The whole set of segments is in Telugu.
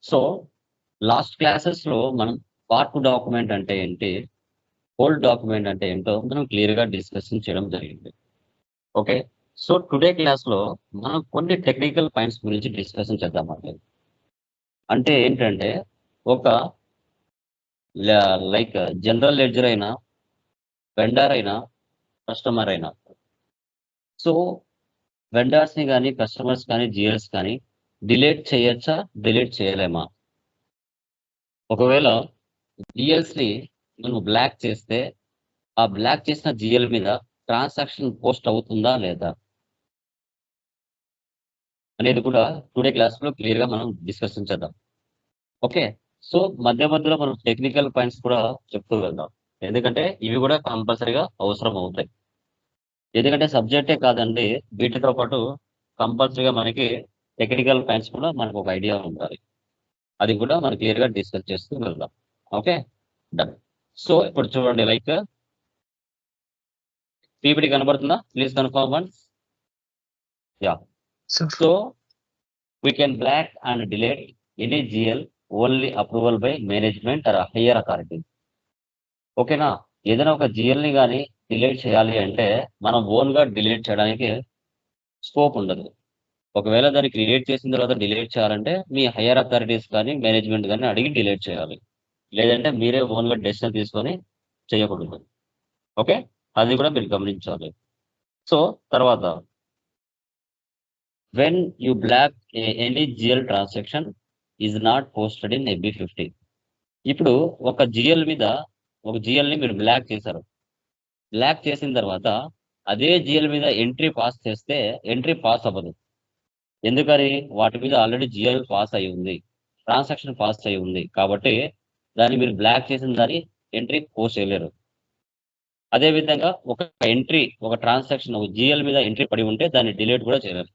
సో లాస్ట్ క్లాసెస్లో మనం పార్ట్ డాక్యుమెంట్ అంటే ఏంటి, హోల్ డాక్యుమెంట్ అంటే ఏంటో మనం క్లియర్గా డిస్కషన్ చేయడం జరిగింది. ఓకే, సో టుడే క్లాస్లో మనం కొన్ని టెక్నికల్ పాయింట్స్ గురించి డిస్కషన్ చేద్దామండి. అంటే ఏంటంటే ఒక లైక్ జనరల్ లెడ్జర్ అయినా, వెండర్ అయినా, కస్టమర్ అయినా, సో వెండర్స్ని కానీ కస్టమర్స్ కానీ జిఎల్స్ కానీ డిలీట్ చేయొచ్చా, డిలీట్ చేయలేమా? ఒకవేళ జిఎల్స్ని మనం బ్లాక్ చేస్తే ఆ బ్లాక్ చేసిన జిఎల్ మీద ట్రాన్సాక్షన్ పోస్ట్ అవుతుందా లేదా అనేది కూడా టుడే క్లాస్లో క్లియర్గా మనం డిస్కషన్ చేద్దాం. ఓకే, సో మధ్య మధ్యలో మనం టెక్నికల్ పాయింట్స్ కూడా చెప్తూ వెళ్దాం, ఎందుకంటే ఇవి కూడా కంపల్సరీగా అవసరం అవుతాయి. ఎందుకంటే సబ్జెక్టే కాదండి, వీటితో పాటు కంపల్సరీగా మనకి టెక్నికల్ పాయింట్స్ కూడా మనకు ఒక ఐడియా ఉండాలి. అది కూడా మనం క్లియర్గా డిస్కస్ చేస్తూ వెళ్దాం. Okay, done. సో ఇప్పుడు చూడండి, లైక్ పీపీటీ కనబడుతుందా? Please confirm once. Yeah, Sir, so we can black and delete any GL only approval by management or higher authority. ఓకేనా? ఏదైనా ఒక GL ని కానీ డిలీట్ చేయాలి అంటే మనం ఓన్ గా డిలీట్ చేయడానికి స్కోప్ ఉండదు. ఒకవేళ దాన్ని క్రియేట్ చేసిన తర్వాత డిలీట్ చేయాలంటే మీ హైయర్ అథారిటీస్ కానీ మేనేజ్మెంట్ కానీ అడిగి డిలీట్ చేయాలి. లేదంటే మీరే ఓన్ గా డెసిషన్ తీసుకొని చేయకూడదు. ఓకే, అది కూడా మీరు గమనించాలి. సో తర్వాత when you black any GL transaction is not posted in AB50. ఇప్పుడు ఒక జిఎల్ మీద ఒక జిఎల్ ని మీరు బ్లాక్ చేశారు. బ్లాక్ చేసిన తర్వాత అదే జిఎల్ మీద ఎంట్రీ పాస్ చేస్తే ఎంట్రీ పాస్ అవ్వదు. ఎందుకని? వాటి మీద ఆల్రెడీ జిఎల్ పాస్ అయి ఉంది, ట్రాన్సాక్షన్ పాస్ అయి ఉంది, కాబట్టి దాన్ని మీరు బ్లాక్ చేసిన దాన్ని ఎంట్రీ పోస్ట్ చేయలేరు. అదే విధంగా ఒక ఎంట్రీ, ఒక ట్రాన్సాక్షన్ ఒక జిఎల్ మీద ఎంట్రీ పడి ఉంటే దాన్ని డిలీట్ కూడా చేయలేరు.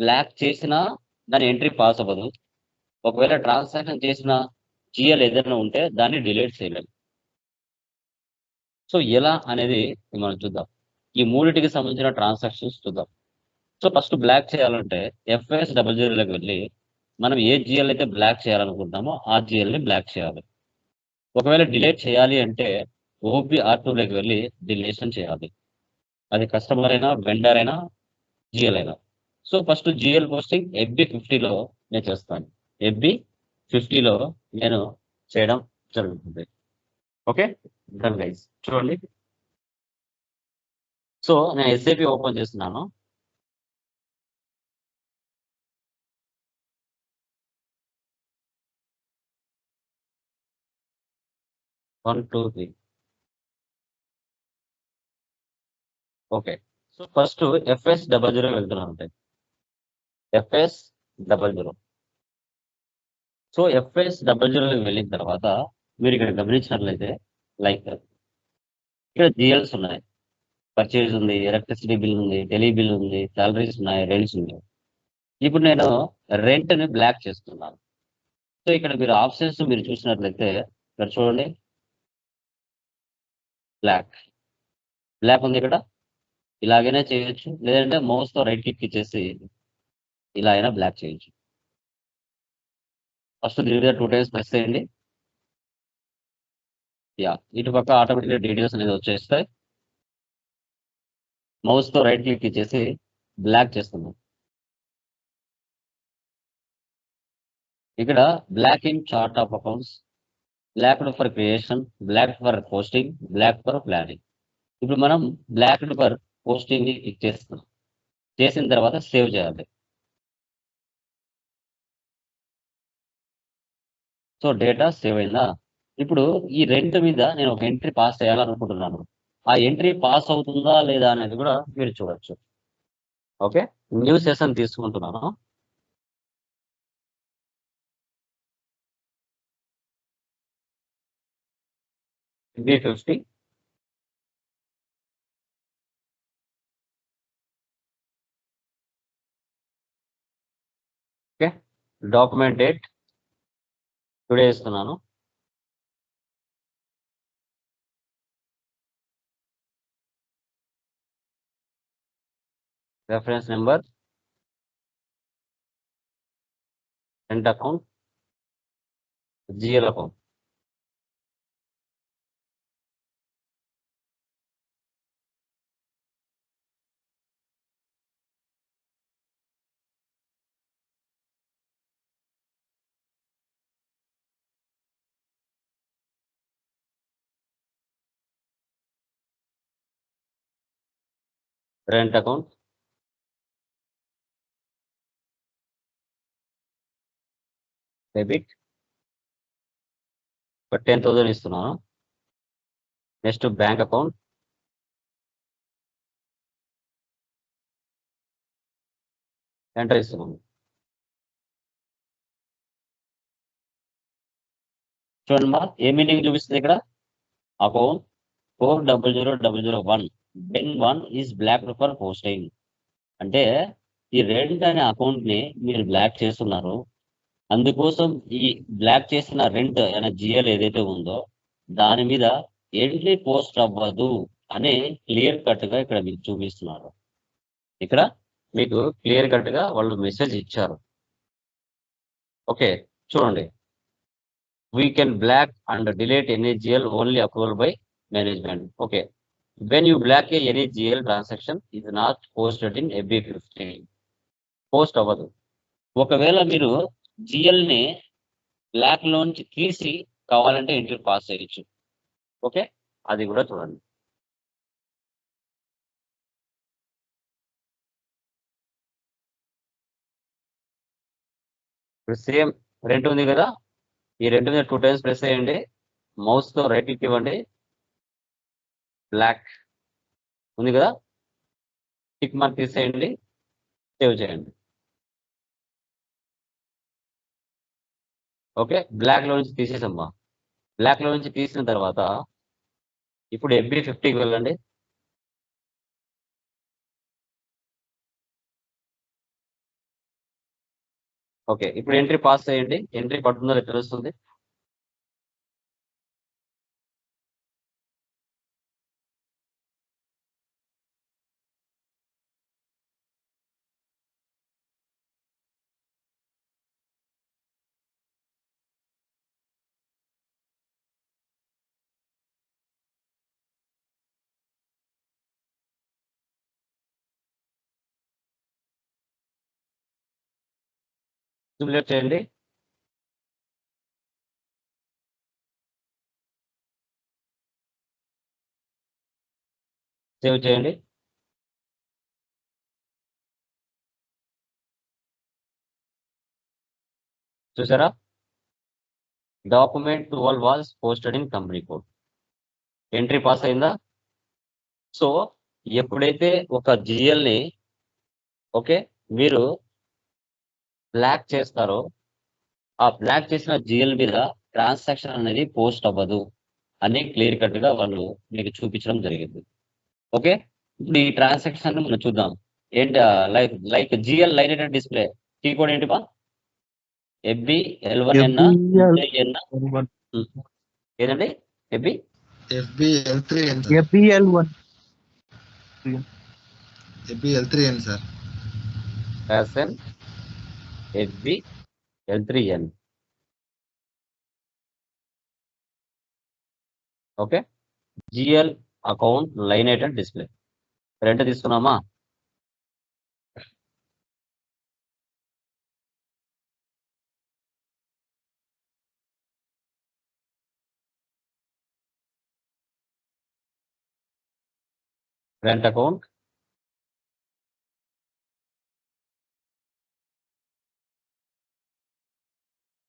బ్లాక్ చేసినా దాని ఎంట్రీ పాస్ అవ్వదు. ఒకవేళ ట్రాన్సాక్షన్ చేసిన జిఎల్ ఏదైనా ఉంటే దాన్ని డిలీట్ చేయలేము. సో ఎలా అనేది మనం చూద్దాం. ఈ మూడింటికి సంబంధించిన ట్రాన్సాక్షన్స్ చూద్దాం. సో ఫస్ట్ బ్లాక్ చేయాలంటే FS00లోకి వెళ్ళి మనం ఏ జిఎల్ అయితే బ్లాక్ చేయాలనుకుంటున్నామో ఆ జిఎల్ని బ్లాక్ చేయాలి. ఒకవేళ డిలీట్ చేయాలి అంటే OBR2లోకి వెళ్ళి డిలీషన్ చేయాలి. అది కస్టమర్ అయినా, వెండర్ అయినా, జిఎల్ అయినా. సో ఫస్ట్ జిఎల్ పోస్టింగ్ FB50లో నేను చేస్తాను. FB50లో నేను చేయడం జరుగుతుంది. Okay, done guys. చూడండి, సో నేను SAP ఓపెన్ చేస్తున్నాను. One two three. Okay, so first FS00 వెళ్తున్నాను అంటే FS00. సో FS00 వెళ్ళిన తర్వాత మీరు ఇక్కడ గమనించినట్లయితే లైక్ ఇక్కడ జిఎల్స్ ఉన్నాయి, పర్చేజ్ ఉంది, ఎలక్ట్రిసిటీ బిల్ ఉంది, టెలి బిల్ ఉంది, సాలరీస్ ఉన్నాయి, రెంట్స్ ఉన్నాయి. ఇప్పుడు నేను రెంట్ని బ్లాక్ చేస్తున్నాను. సో ఇక్కడ మీరు ఆప్షన్స్ మీరు చూసినట్లయితే ఇక్కడ చూడండి, బ్లాక్ బ్లాక్ ఉంది ఇక్కడ. ఇలాగైనా చేయొచ్చు, లేదంటే మౌస్తో రైట్ క్లిక్ ఇచ్చేసి ఇలా అయినా బ్లాక్ చేయొచ్చు. ఫస్ట్ దీని మీద 2 టైమ్స్ ప్రెస్ చేయండి. యా, ఇటు పక్క ఆటోమేటిక్గా డీటెయిల్స్ అనేది వచ్చేస్తాయి. మౌస్తో రైట్ క్లిక్ ఇచ్చేసి బ్లాక్ చేస్తున్నాం. ఇక్కడ block in chart of accounts, blocked for creation, block for posting, block for planning. ఇప్పుడు మనం బ్లాక్డ్ ఫర్ పోస్టింగ్ ని క్లిక్ చేస్తున్నాం. చేసిన తర్వాత సేవ్ చేయాలి. సో డేటా సేవ్ అయిందా? ఇప్పుడు ఈ రెంట్ మీద నేను ఒక ఎంట్రీ పాస్ చేయాలనుకుంటున్నాను. ఆ ఎంట్రీ పాస్ అవుతుందా లేదా అనేది కూడా మీరు చూడొచ్చు. ఓకే, న్యూ సెషన్ తీసుకుంటున్నాను. B50. Okay, document date today ఇస్తున్నాను. Reference number, rent account, GL account. Rent account, debit. 10,000 ఇస్తున్నాను. నెక్స్ట్ బ్యాంక్ అకౌంట్, ఎంటర్ ఇస్తున్నాను. చూడండి మా ఏ మీనింగ్ చూపిస్తుంది ఇక్కడ. Account 400001 when one is blacked for posting. అంటే ఈ రెంట్ అనే అకౌంట్ ని మీరు బ్లాక్ చేస్తున్నారు. అందుకోసం ఈ బ్లాక్ చేసిన రెంట్ అనే జిఎల్ ఏదైతే ఉందో దాని మీద ఎంట్రీ పోస్ట్ అవ్వదు అని క్లియర్ కట్ గా ఇక్కడ మీకు చూపిస్తున్నారు. ఇక్కడ మీకు క్లియర్ కట్ గా వాళ్ళు మెసేజ్ ఇచ్చారు. ఓకే, చూడండి. We can black and delete any GL only approved by management. Okay. When you black any GL transaction is not posted in AB15. Post అవ్వదు. ఒకవేళ మీరు GL ని బ్లాక్ లోంచి తీసి కావాలంటే ఎంట్రీ పాస్ చేయొచ్చు. ఓకే, అది కూడా చూడండి. ఇప్పుడు సేమ్ రెంట్ ఉంది కదా, ఈ రెంట్ మీద 2 టైమ్స్ ప్రెస్ చేయండి, మౌస్ తో రైట్ క్లిక్ ఇవ్వండి, బ్లాక్ ఉంది కదా, టిక్ మార్క్ తీసేయండి, సేవ్ చేయండి. ఓకే, బ్లాక్ లో నుంచి తీసేసమ్మా. బ్లాక్ లో నుంచి తీసిన తర్వాత ఇప్పుడు FB50కి వెళ్ళండి. ఓకే, ఇప్పుడు ఎంట్రీ పాస్ చేయండి. ఎంట్రీ పడుతుందో లేదో తెలుస్తుంది. సిమ్యులేట్ చేయండి. సేవ్ చేయండి. చూసారా, document 12 was posted in company code. Entry pass అయిందా? సో ఎప్పుడైతే ఒక GL ని ఓకే మీరు బ్లాక్ చేస్తారో ఆ బ్లాక్ చేసిన GL మీద ట్రాన్సాక్షన్ అనేది పోస్ట్ అవ్వదు అని క్లియర్ కట్ గా వాళ్ళు మీకు చూపించడం జరిగింది. ఓకే, ఇప్పుడు ఈ ట్రాన్సాక్షన్ మనం చూద్దాం. ఏంటి like GL line display key code ఏంటి బా? FBL1 ఏదండి? FBL1 sir. FBL3N. Okay, GL account line item display rent తీసుకున్నామా? రెంట్ అకౌంట్,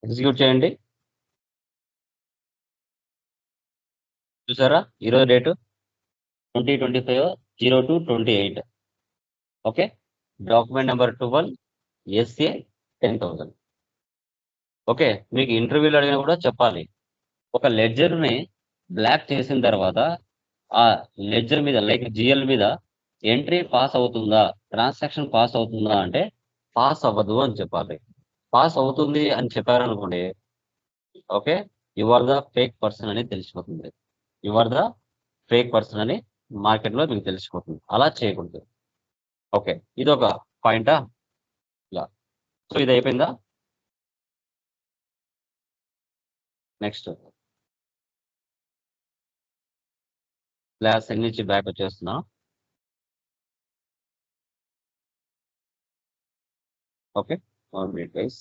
ఎగ్జిక్యూట్ చేయండి. చూసారా, ఈరోజు date 2025/02/28. Okay, document number 12 SA 10,000. Okay, మీకు ఇంటర్వ్యూలో అడిగినా కూడా చెప్పాలి. ఒక లెడ్జర్ ని బ్లాక్ చేసిన తర్వాత ఆ లెడ్జర్ మీద లైక్ GL మీద ఎంట్రీ పాస్ అవుతుందా, ట్రాన్సాక్షన్ పాస్ అవుతుందా అంటే పాస్ అవ్వదు అని చెప్పాలి. పాస్ అవుతుంది అని చెప్పారనుకోండి, okay, you are the fake person అని తెలిసిపోతుంది. You are the fake person అని మార్కెట్ లో మీకు తెలిసిపోతుంది. అలా చేయకూడదు. ఓకే, ఇది ఒక పాయింటా? ఇలా సో ఇది అయిపోయిందా? నెక్స్ట్ క్లాస్ నుంచి బ్యాక్ వచ్చేస్తున్నాం. Okay, 1 minute guys.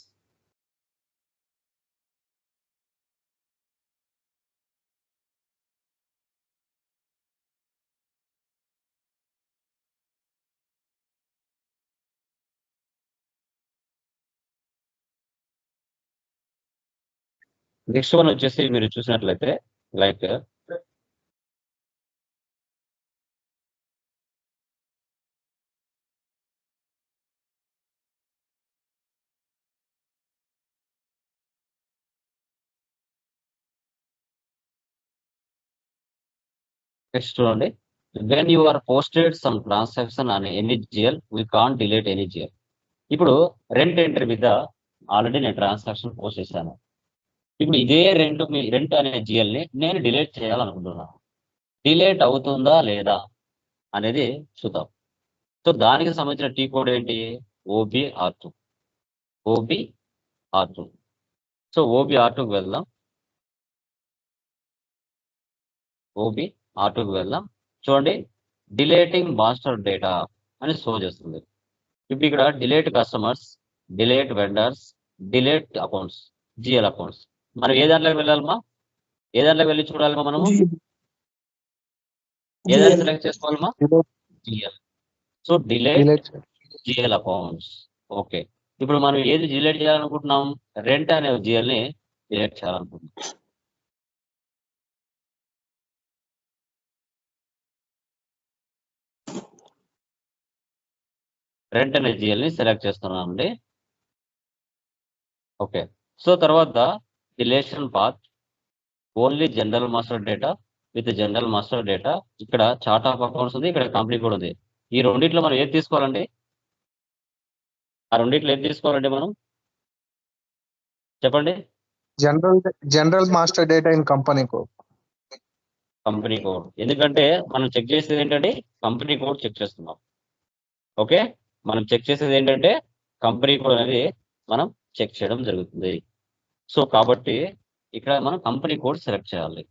Next one వచ్చేసి మీరు చూసినట్లయితే లైక్ నెక్స్ట్ చూడండి, when you are posted some transaction on any GL we can't delete any GL. ఇప్పుడు రెంట్ ఎంట్రీ మీద ఆల్రెడీ నేను ట్రాన్సాక్షన్ పోస్ట్ చేశాను. ఇప్పుడు ఇదే రెంట్ అనే జిఎల్ ని నేను డిలీట్ చేయాలనుకుంటున్నాను. డిలీట్ అవుతుందా లేదా అనేది చూద్దాం. సో దానికి సంబంధించిన టీ కోడ్ ఏంటి? OBR2. OBR2. సో OBR2కి వెళ్దాం. OBR2కి వెళ్దాం. చూడండి, డిలేటింగ్ మాస్టర్ డేటా అని షో చేస్తుంది. ఇప్పుడు ఇక్కడ delete customers, delete vendors, delete accounts, GL accounts. మనం ఏ దాంట్లోకి వెళ్ళాలమ్మా? ఏ దాంట్లోకి వెళ్ళి చూడాలమ్మా? మనము ఏ దాన్ని సెలెక్ట్ చేసుకోవాలమ్మా? GL. So delete GL accounts. Okay, ఇప్పుడు మనం ఏది డిలీట్ చేయాలనుకుంటున్నాం? రెంట్ అనే జిఎల్ ని డిలీట్ చేయాలనుకుంటున్నాం. రెంట్ అనే జిఎల్ ని సెలెక్ట్ చేస్తున్నాం అండి. ఓకే, సో తర్వాత dilation path only general master data with general master data. ఇక్కడ చార్ట్ ఆఫ్ అకౌంట్స్ ఉంది, ఇక్కడ కంపెనీ కూడా ఉంది. ఈ రెండిట్లో మనం ఏది తీసుకోవాలండి? ఆ రెండిట్లో ఏది తీసుకోవాలండి మనం? చెప్పండి. General master data in company code. Company code, ఎందుకంటే మనం చెక్ చేసేది ఏంటంటే కంపెనీ కోడ్ చెక్ చేస్తున్నాం. ఓకే, మనం చెక్ చేసేది ఏంటంటే కంపెనీ కోడ్ అనేది మనం చెక్ చేయడం జరుగుతుంది. సో కాబట్టి ఇక్కడ మనం కంపెనీ కోడ్ సెలెక్ట్ చేయాలి.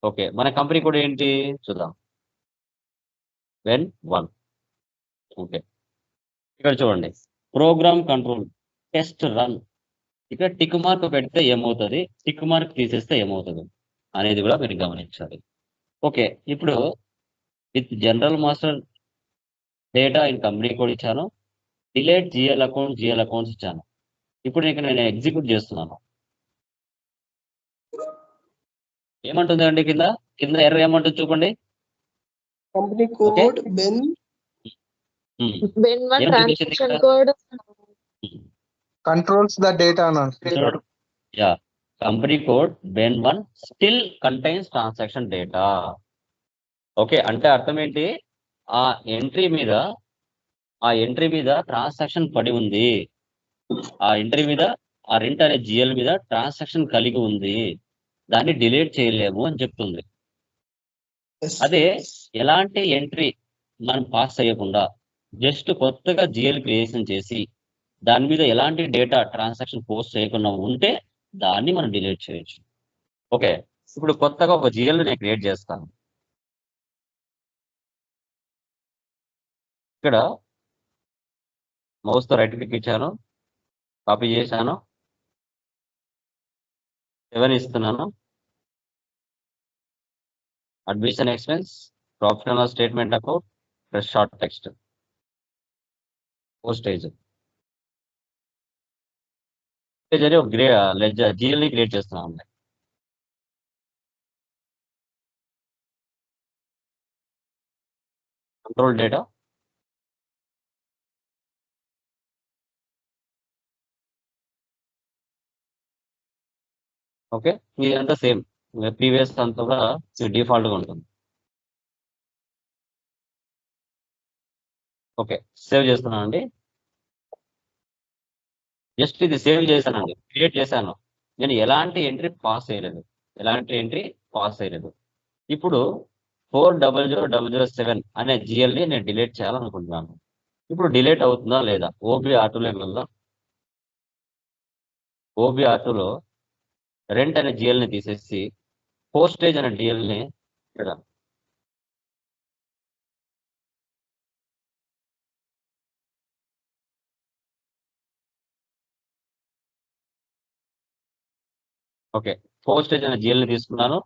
ఓకే, మన కంపెనీ కోడ్ ఏంటి చూద్దాం. When1. ఓకే, ఇక్కడ చూడండి, ప్రోగ్రామ్ కంట్రోల్ టెస్ట్ రన్. ఇక్కడ టిక్ మార్క్ పెడితే ఏమవుతుంది, టిక్ మార్క్ తీసేస్తే ఏమవుతుంది అనేది కూడా మీరు గమనించాలి. ఓకే, ఇప్పుడు with general master data in company code ఇచ్చాను, డిలేట్ జిఎల్ అకౌంట్స్ ఇచ్చాను. ఇప్పుడు ఇక్కడ నేను ఎగ్జిక్యూట్ చేస్తున్నాను. ఏమంటుంది అండి? కింద ఎర్ర ఏమంటుంది చూడండి. కంపెనీ కోడ్ బెన్ ఏం transaction code controls the data. Yeah, company code Ben1 still contains transaction data. Okay, అంటే అర్థం ఏంటి? ఆ ఎంట్రీ మీద ట్రాన్సాక్షన్ పడి ఉంది. ఆ ఎంట్రీ మీద ఆ రెంట్ అనే జిఎల్ మీద ట్రాన్సాక్షన్ కలిగి ఉంది, దాన్ని డిలీట్ చేయలేము అని చెప్తుంది. అదే ఎలాంటి ఎంట్రీ మనం పాస్ చేయకుండా జస్ట్ కొత్తగా జిఎల్ క్రియేషన్ చేసి దాని మీద ఎలాంటి డేటా ట్రాన్సాక్షన్ పోస్ట్ చేయకుండా ఉంటే దాన్ని మనం డిలీట్ చేయొచ్చు. ఓకే, ఇప్పుడు కొత్తగా ఒక జిఎల్ నేను క్రియేట్ చేస్తాను. ఇక్కడ మౌస్తో రైట్ క్లిక్ ఇచ్చాను, కాపీ చేశాను, 7 ఇస్తున్నాను. Admission expense, profit and loss statement account, plus short text, postage అని ఒక జిఎల్ ని క్రియేట్ చేస్తున్నాం. కంట్రోల్ డేటా, ఓకే, ఇదంతా సేమ్ ప్రీవియస్ అంతా కూడా డిఫాల్ట్ గా ఉంటుంది. ఓకే, సేవ్ చేస్తున్నాను అండి. జస్ట్ ఇది సేవ్ చేశానండి, క్రియేట్ చేశాను. నేను ఎలాంటి ఎంట్రీ పాస్ చేయలేదు. ఇప్పుడు 400007 అనే జిఎల్ ని నేను డిలీట్ చేయాలనుకుంటున్నాను. ఇప్పుడు డిలీట్ అవుతుందా లేదా? OBR2లోకి వెళ్దాం. OBR2లో రెంట్ అనే జిఎల్ ని తీసేసి పోస్టేజ్ అనే డిఎల్ ని పెడదాం. ఓకే, పోస్టేజ్ అనే జిఎల్ ని తీసుకున్నాను.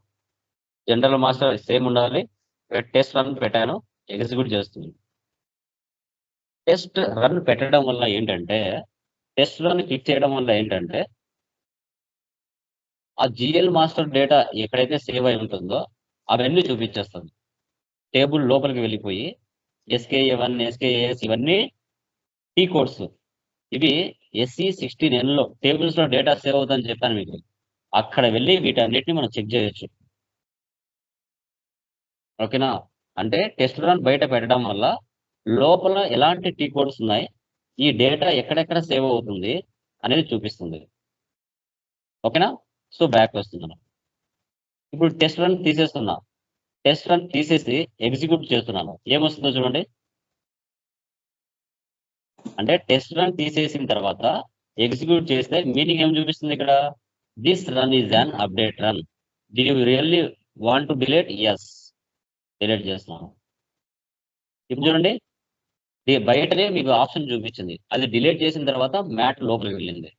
జనరల్ మాస్టర్ సేమ్ ఉండాలి. టెస్ట్ రన్ పెట్టాను, ఎగ్జిక్యూట్ చేస్తుంది. టెస్ట్ రన్ పెట్టడం వల్ల ఏంటంటే, టెస్ట్ రన్ క్లిక్ చేయడం వల్ల ఏంటంటే, ఆ జిఎల్ మాస్టర్ డేటా ఎక్కడైతే సేవ్ అయి ఉంటుందో అవన్నీ చూపించేస్తుంది. టేబుల్ లోపలికి వెళ్ళిపోయి SKA1, SKAS ఇవన్నీ టీ కోడ్స్. ఇవి SE16N లో టేబుల్స్ లో డేటా సేవ్ అవుతుందని చెప్పాను మీకు. అక్కడ వెళ్ళి వీటన్నిటిని మనం చెక్ చేయొచ్చు. ఓకేనా? అంటే టెస్ట్ రన్ బయట పెట్టడం వల్ల లోపల ఎలాంటి టీ కోడ్స్ ఉన్నాయి, ఈ డేటా ఎక్కడెక్కడ సేవ్ అవుతుంది అనేది చూపిస్తుంది. ఓకేనా? సో బ్యాక్ వస్తున్నాను. ఇప్పుడు టెస్ట్ రన్ తీసేస్తున్నా. టెస్ట్ రన్ తీసేసి ఎగ్జిక్యూట్ చేస్తున్నాను. ఏమొస్తుందో చూడండి. అంటే టెస్ట్ రన్ తీసేసిన తర్వాత ఎగ్జిక్యూట్ చేస్తే మీనింగ్ ఏం చూపిస్తుంది ఇక్కడ? This run is an update run. Do you really want to delete? Yes, delete చేస్తున్నాను. ఇప్పుడు చూడండి, బయటనే మీకు ఆప్షన్ చూపించింది. అది డిలీట్ చేసిన తర్వాత మ్యాట్ లోపలికి వెళ్ళింది.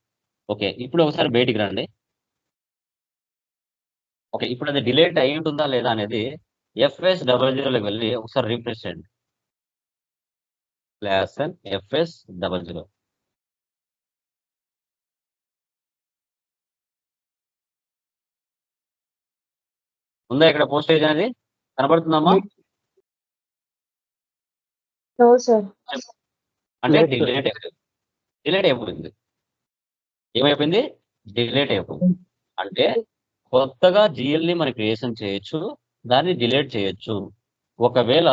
ఓకే, ఇప్పుడు ఒకసారి బయటికి రండి. ఓకే, ఇప్పుడు అది డిలీట్ అయి ఉంటుందా లేదా అనేది FS00లోకి వెళ్ళి ఒకసారి రీఫ్రెష్ చేయండి. FS00 ఉందా? ఇక్కడ పోస్టేజ్ అనేది కనబడుతుందమ్మా? No, sir. అంటే లేదు. డిలీట్ అయిపోయింది. ఏమైపోయింది? డిలీట్ అయిపోయింది. అంటే కొత్తగా జిఎల్ ని మనం క్రియేషన్ చేయొచ్చు, దాన్ని డిలీట్ చేయొచ్చు. ఒకవేళ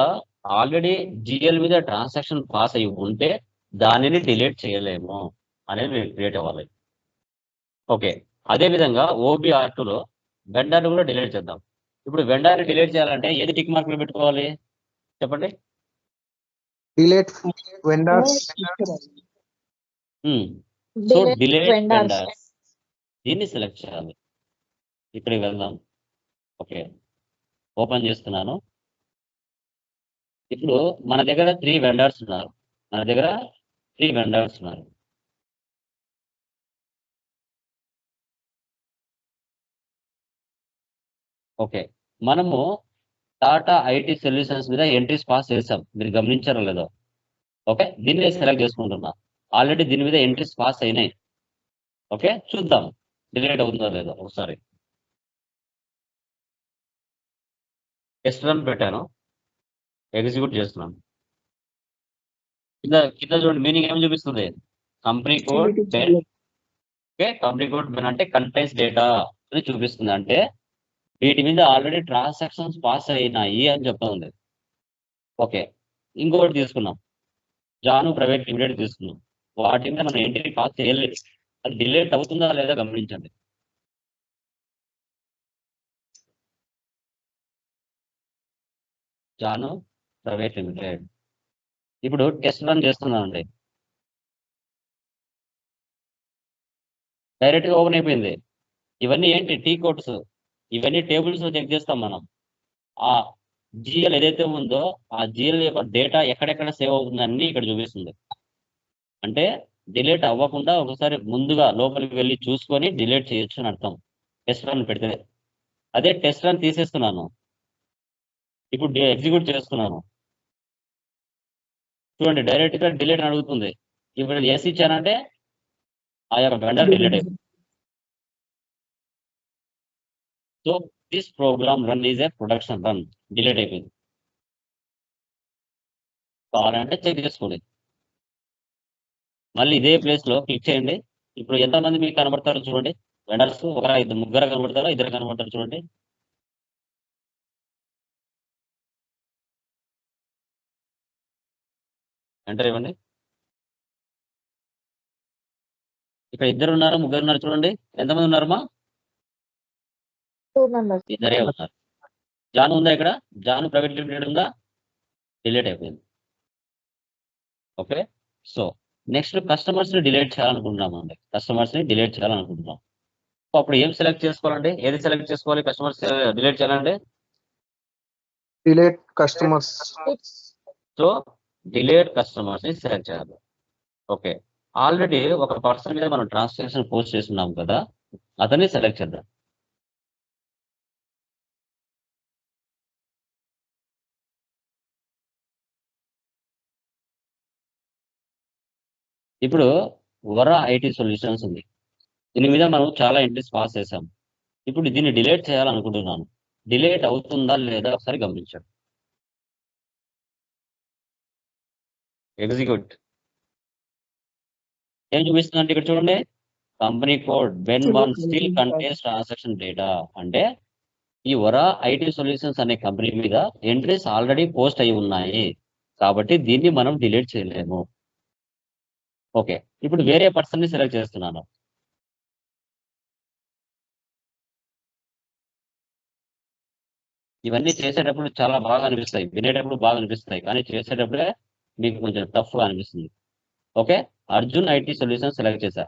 ఆల్రెడీ జిఎల్ మీద ట్రాన్సాక్షన్ పాస్ అయి ఉంటే దానిని డిలీట్ చేయలేము అనేది మీరు క్రియేట్ అవ్వాలి. ఓకే, అదే విధంగా OBR2లో వెండర్ కూడా డిలీట్ చేద్దాం. ఇప్పుడు వెండర్ డిలీట్ చేయాలంటే ఏది టిక్ మార్కులు పెట్టుకోవాలి చెప్పండి? Delete vendors. So Delete delete vendors. Vendors దీన్ని సెలెక్ట్ చేయాలి. ఇక్కడికి వెళ్దాం. ఓకే, ఓపెన్ చేస్తున్నాను. ఇప్పుడు మన దగ్గర 3 వెండర్స్ ఉన్నారు. ఓకే, మనము టాటా ఐటీ సొల్యూషన్స్ మీద ఎంట్రీస్ పాస్ చేసాం. మీరు గమనించారో లేదో? ఓకే, దీన్ని సెలెక్ట్ చేసుకుంటున్నా. ఆల్రెడీ దీని మీద ఎంట్రీస్ పాస్ అయినాయి. ఓకే, చూద్దాం డిలీట్ అవుతుందో లేదో ఒకసారి. టెస్ట్ రన్ పెట్టాను, ఎగ్జిక్యూట్ చేస్తున్నాను. కింద చూడండి, మీనింగ్ ఏం చూపిస్తుంది? Company code Ben. Okay, company code Ben అంటే కంటైన్స్ డేటా అని చూపిస్తుంది. అంటే వీటి మీద ఆల్రెడీ ట్రాన్సాక్షన్స్ పాస్ అయినాయి అని చెప్తుంది. ఓకే, ఇంకొకటి తీసుకున్నాం, జాను ప్రైవేట్ లిమిటెడ్ తీసుకున్నాం. వాటి మీద మనం ఎంట్రీ పాస్ చేయలేదు. అది డిలీట్ అవుతుందా లేదా గమనించండి. Janu private limited. ఇప్పుడు టెస్ట్ రన్ చేస్తున్నానండి. డైరెక్ట్ గా ఓపెన్ అయిపోయింది. ఇవన్నీ ఏంటి? T codes. ఇవన్నీ టేబుల్స్ చెక్ చేస్తాం మనం. ఆ జిఎల్ ఏదైతే ఉందో ఆ జిఎల్ యొక్క డేటా ఎక్కడెక్కడ సేవ్ అవుతుంది అన్ని ఇక్కడ చూపిస్తుంది. అంటే డిలీట్ అవ్వకుండా ఒకసారి ముందుగా లోపలికి వెళ్ళి చూసుకొని డిలీట్ చేయొచ్చు అని అర్థం టెస్ట్ రన్ పెడితే. అదే టెస్ట్ రన్ తీసేస్తున్నాను, ఇప్పుడు ఎగ్జిక్యూట్ చేస్తున్నాను. చూడండి, డైరెక్ట్ గా డిలీట్ అని అడుగుతుంది. ఇప్పుడు ఎస్ ఇచ్చానంటే ఆ యొక్క వెండర్ డిలీట్ అయిపోయింది. So this program run is a production run. Delete అయిపోయింది. కావాలంటే చెక్ చేసుకోండి. మళ్ళీ ఇదే ప్లేస్ లో క్లిక్ చేయండి. ఇప్పుడు ఎంతమంది మీకు కనబడతారో చూడండి. వెండర్స్ ముగ్గురు కనబడతారో, ఇద్దరు కనబడతారు చూడండి. ఎంటర్ ఇవ్వండి. ఇక్కడ ఇద్దరు ఉన్నారు, ముగ్గురు ఉన్నారు చూడండి. ఎంతమంది ఉన్నారమ్మా? 2 members. ఇద్దరే ఉన్నారు. జాను ఉందా ఇక్కడ? జాను ప్రైవేట్ లిమిటెడ్ ఉందా? డిలీట్ అయిపోయింది. ఓకే, సో నెక్స్ట్ కస్టమర్స్ ని డిలీట్ చేయాలనుకుంటున్నాం అండి. అప్పుడు ఏం సెలెక్ట్ చేసుకోవాలండి? ఏది సెలెక్ట్ చేసుకోవాలి? కస్టమర్స్ డిలీట్ చేయాలంటే delete customers. So delete customers ని సెలెక్ట్ చేయాలి. ఓకే, ఆల్రెడీ ఒక పర్సన్ మీద మనం ట్రాన్సాక్షన్ పోస్ట్ చేస్తున్నాం కదా, అతన్ని సెలెక్ట్ చేద్దాం. ఇప్పుడు వరా ఐటీ సొల్యూషన్స్ ఉంది. దీని మీద మనం చాలా ఎంట్రీస్ పాస్ చేసాం. ఇప్పుడు దీన్ని డిలీట్ చేయాలనుకుంటున్నాను. డిలీట్ అవుతుందా లేదా ఒకసారి గమనించండి. ఎగ్జిక్యూట్. ఏం చూపిస్తుందంటే ఇక్కడ చూడండి, company code Ben one still contains transaction data. అంటే ఈ వరా ఐటీ సొల్యూషన్స్ అనే కంపెనీ మీద ఎంట్రీస్ ఆల్రెడీ పోస్ట్ అయి ఉన్నాయి, కాబట్టి దీన్ని మనం డిలీట్ చేయలేము. ఓకే, ఇప్పుడు వేరే పర్సన్ ని సెలెక్ట్ చేస్తున్నాను. ఇవన్నీ చేసేటప్పుడు చాలా బాగా అనిపిస్తాయి, వినేటప్పుడు బాగా అనిపిస్తాయి, కానీ చేసేటప్పుడే మీకు కొంచెం టఫ్ గా అనిపిస్తుంది. Okay, Arjun IT solution select చేశా.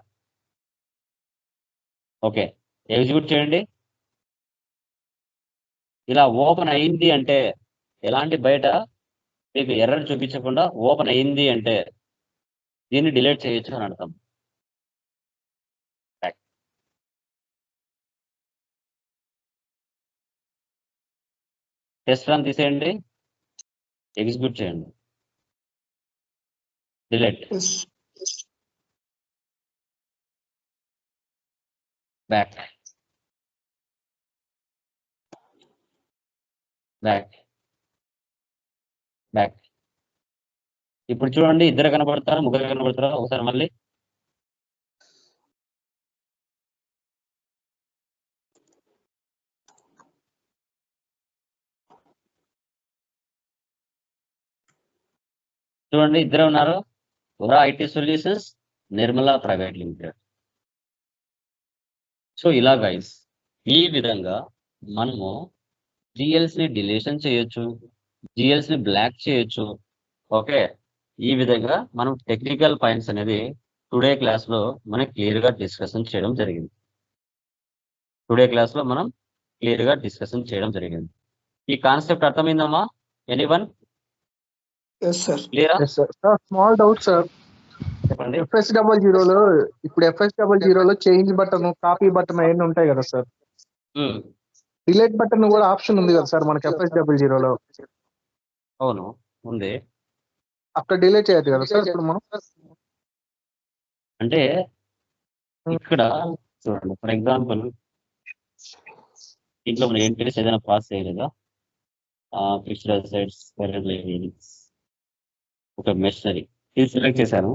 ఓకే, ఎగ్జిక్యూట్ చేయండి. ఇలా ఓపెన్ అయింది అంటే ఎలాంటి బయట మీకు ఎర్రర్ చూపించకుండా ఓపెన్ అయింది అంటే దీన్ని డిలీట్ చేయొచ్చు అని అర్థం. టెస్ట్ రన్ తీసేయండి, ఎగ్జిక్యూట్ చేయండి, డిలీట్, బ్యాక్ బ్యాక్ బ్యాక్. ఇప్పుడు చూడండి, ఇద్దరు కనబడతారా, ముగ్గురు కనబడతారా? ఒకసారి మళ్ళీ చూడండి, ఇద్దరు ఉన్నారు. Vara IT solutions, Nirmala private limited. So ఇలా గైస్, ఈ విధంగా మనము జిఎల్స్ ని డిలీషన్ చేయొచ్చు, జిఎల్స్ ని బ్లాక్ చేయొచ్చు. ఓకే, ఈ విధంగా మనం టెక్నికల్ పాయింట్స్ అనేది టుడే క్లాస్ లో మనం క్లియర్ గా డిస్కషన్ చేయడం జరిగింది. ఈ కాన్సెప్ట్ అర్థమైందమ్మా? Anyone Yes, sir. క్లియరా? Yes, sir. Sir, small doubt, sir. చెప్పండి. FS00 లో ఇప్పుడు FS00 లో చేంజ్ బటన్, కాపీ బటన్ అవన్నీ ఉంటాయి కదా సార్. ఉమ్, డిలీట్ బటన్ కూడా ఆప్షన్ ఉంది కదా సార్ మనకి FS00 లో. అవును, ఉంది. అక్కడ డిలీట్ చేయొచ్చు కదా సార్ ఇప్పుడు మనం. అంటే ఇక్కడ చూడండి, ఫర్ ఎగ్జాంపుల్ ఇంట్లో మనం ఎంట్రీస్ ఏదైనా పాస్ చేయలేదా, ఫిక్స్డ్ అసెట్స్, కరెంట్ లయబిలిటీస్, ఒక మెషినరీ ఇది సెలెక్ట్ చేశాను.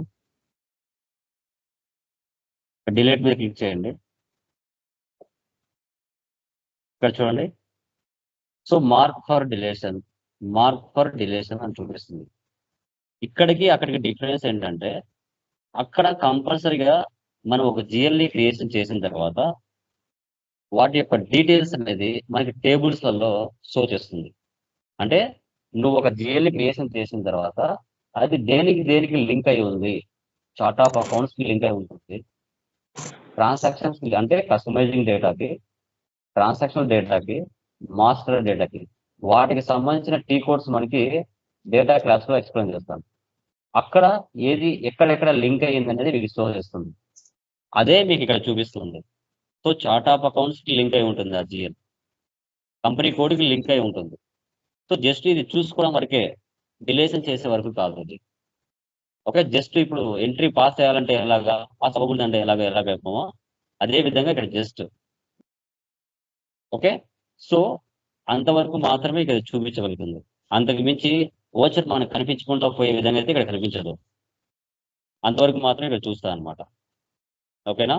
డిలీట్ మీద క్లిక్ చేయండి. ఇక్కడ చూడండి, సో మార్క్ ఫర్ డిలేషన్ అని చూపిస్తుంది. ఇక్కడికి అక్కడికి డిఫరెన్స్ ఏంటంటే, అక్కడ కంపల్సరీగా మనం ఒక జిఎల్ని క్రియేషన్ చేసిన తర్వాత వాటి యొక్క డీటెయిల్స్ అనేది మనకి టేబుల్స్లలో షో చేస్తుంది. అంటే నువ్వు ఒక జిఎల్ని క్రియేషన్ చేసిన తర్వాత అది దేనికి లింక్ అయి ఉంది, చార్ట్ ఆఫ్ అకౌంట్స్ కి లింక్ అయి ఉంటుంది, ట్రాన్సాక్షన్స్ అంటే కస్టమైజింగ్ డేటాకి, ట్రాన్సాక్షన్ డేటాకి, మాస్టర్ డేటాకి, వాటికి సంబంధించిన టీ కోడ్స్ మనకి డేటా క్లాస్ లో ఎక్స్ప్లెయిన్ చేస్తాను. అక్కడ ఏది ఎక్కడెక్కడ లింక్ అయ్యింది అనేది మీకు స్టోర్ చేస్తుంది. అదే మీకు ఇక్కడ చూపిస్తుంది. సో చార్ట్ ఆఫ్ అకౌంట్స్ కి లింక్ అయి ఉంటుంది, ఆ జిఎల్ కంపెనీ కోడ్ కి లింక్ అయి ఉంటుంది. సో జస్ట్ ఇది చూసుకోవడం వరకే, డిలేషన్ చేసే వరకు కాదు అది. ఓకే, జస్ట్ ఇప్పుడు ఎంట్రీ పాస్ చేయాలంటే ఎలాగా, పాస్ అవ్వకూడదు అంటే ఎలాగైపోమో అదే విధంగా ఇక్కడ జస్ట్. ఓకే, సో అంతవరకు మాత్రమే ఇక్కడ చూపించగలుగుతుంది. అంతకు మించి ఓచర్ మనకు కనిపించకుండా పోయే విధంగా అయితే ఇక్కడ కనిపించదు. అంతవరకు మాత్రమే ఇక్కడ చూస్తా అనమాట. ఓకేనా?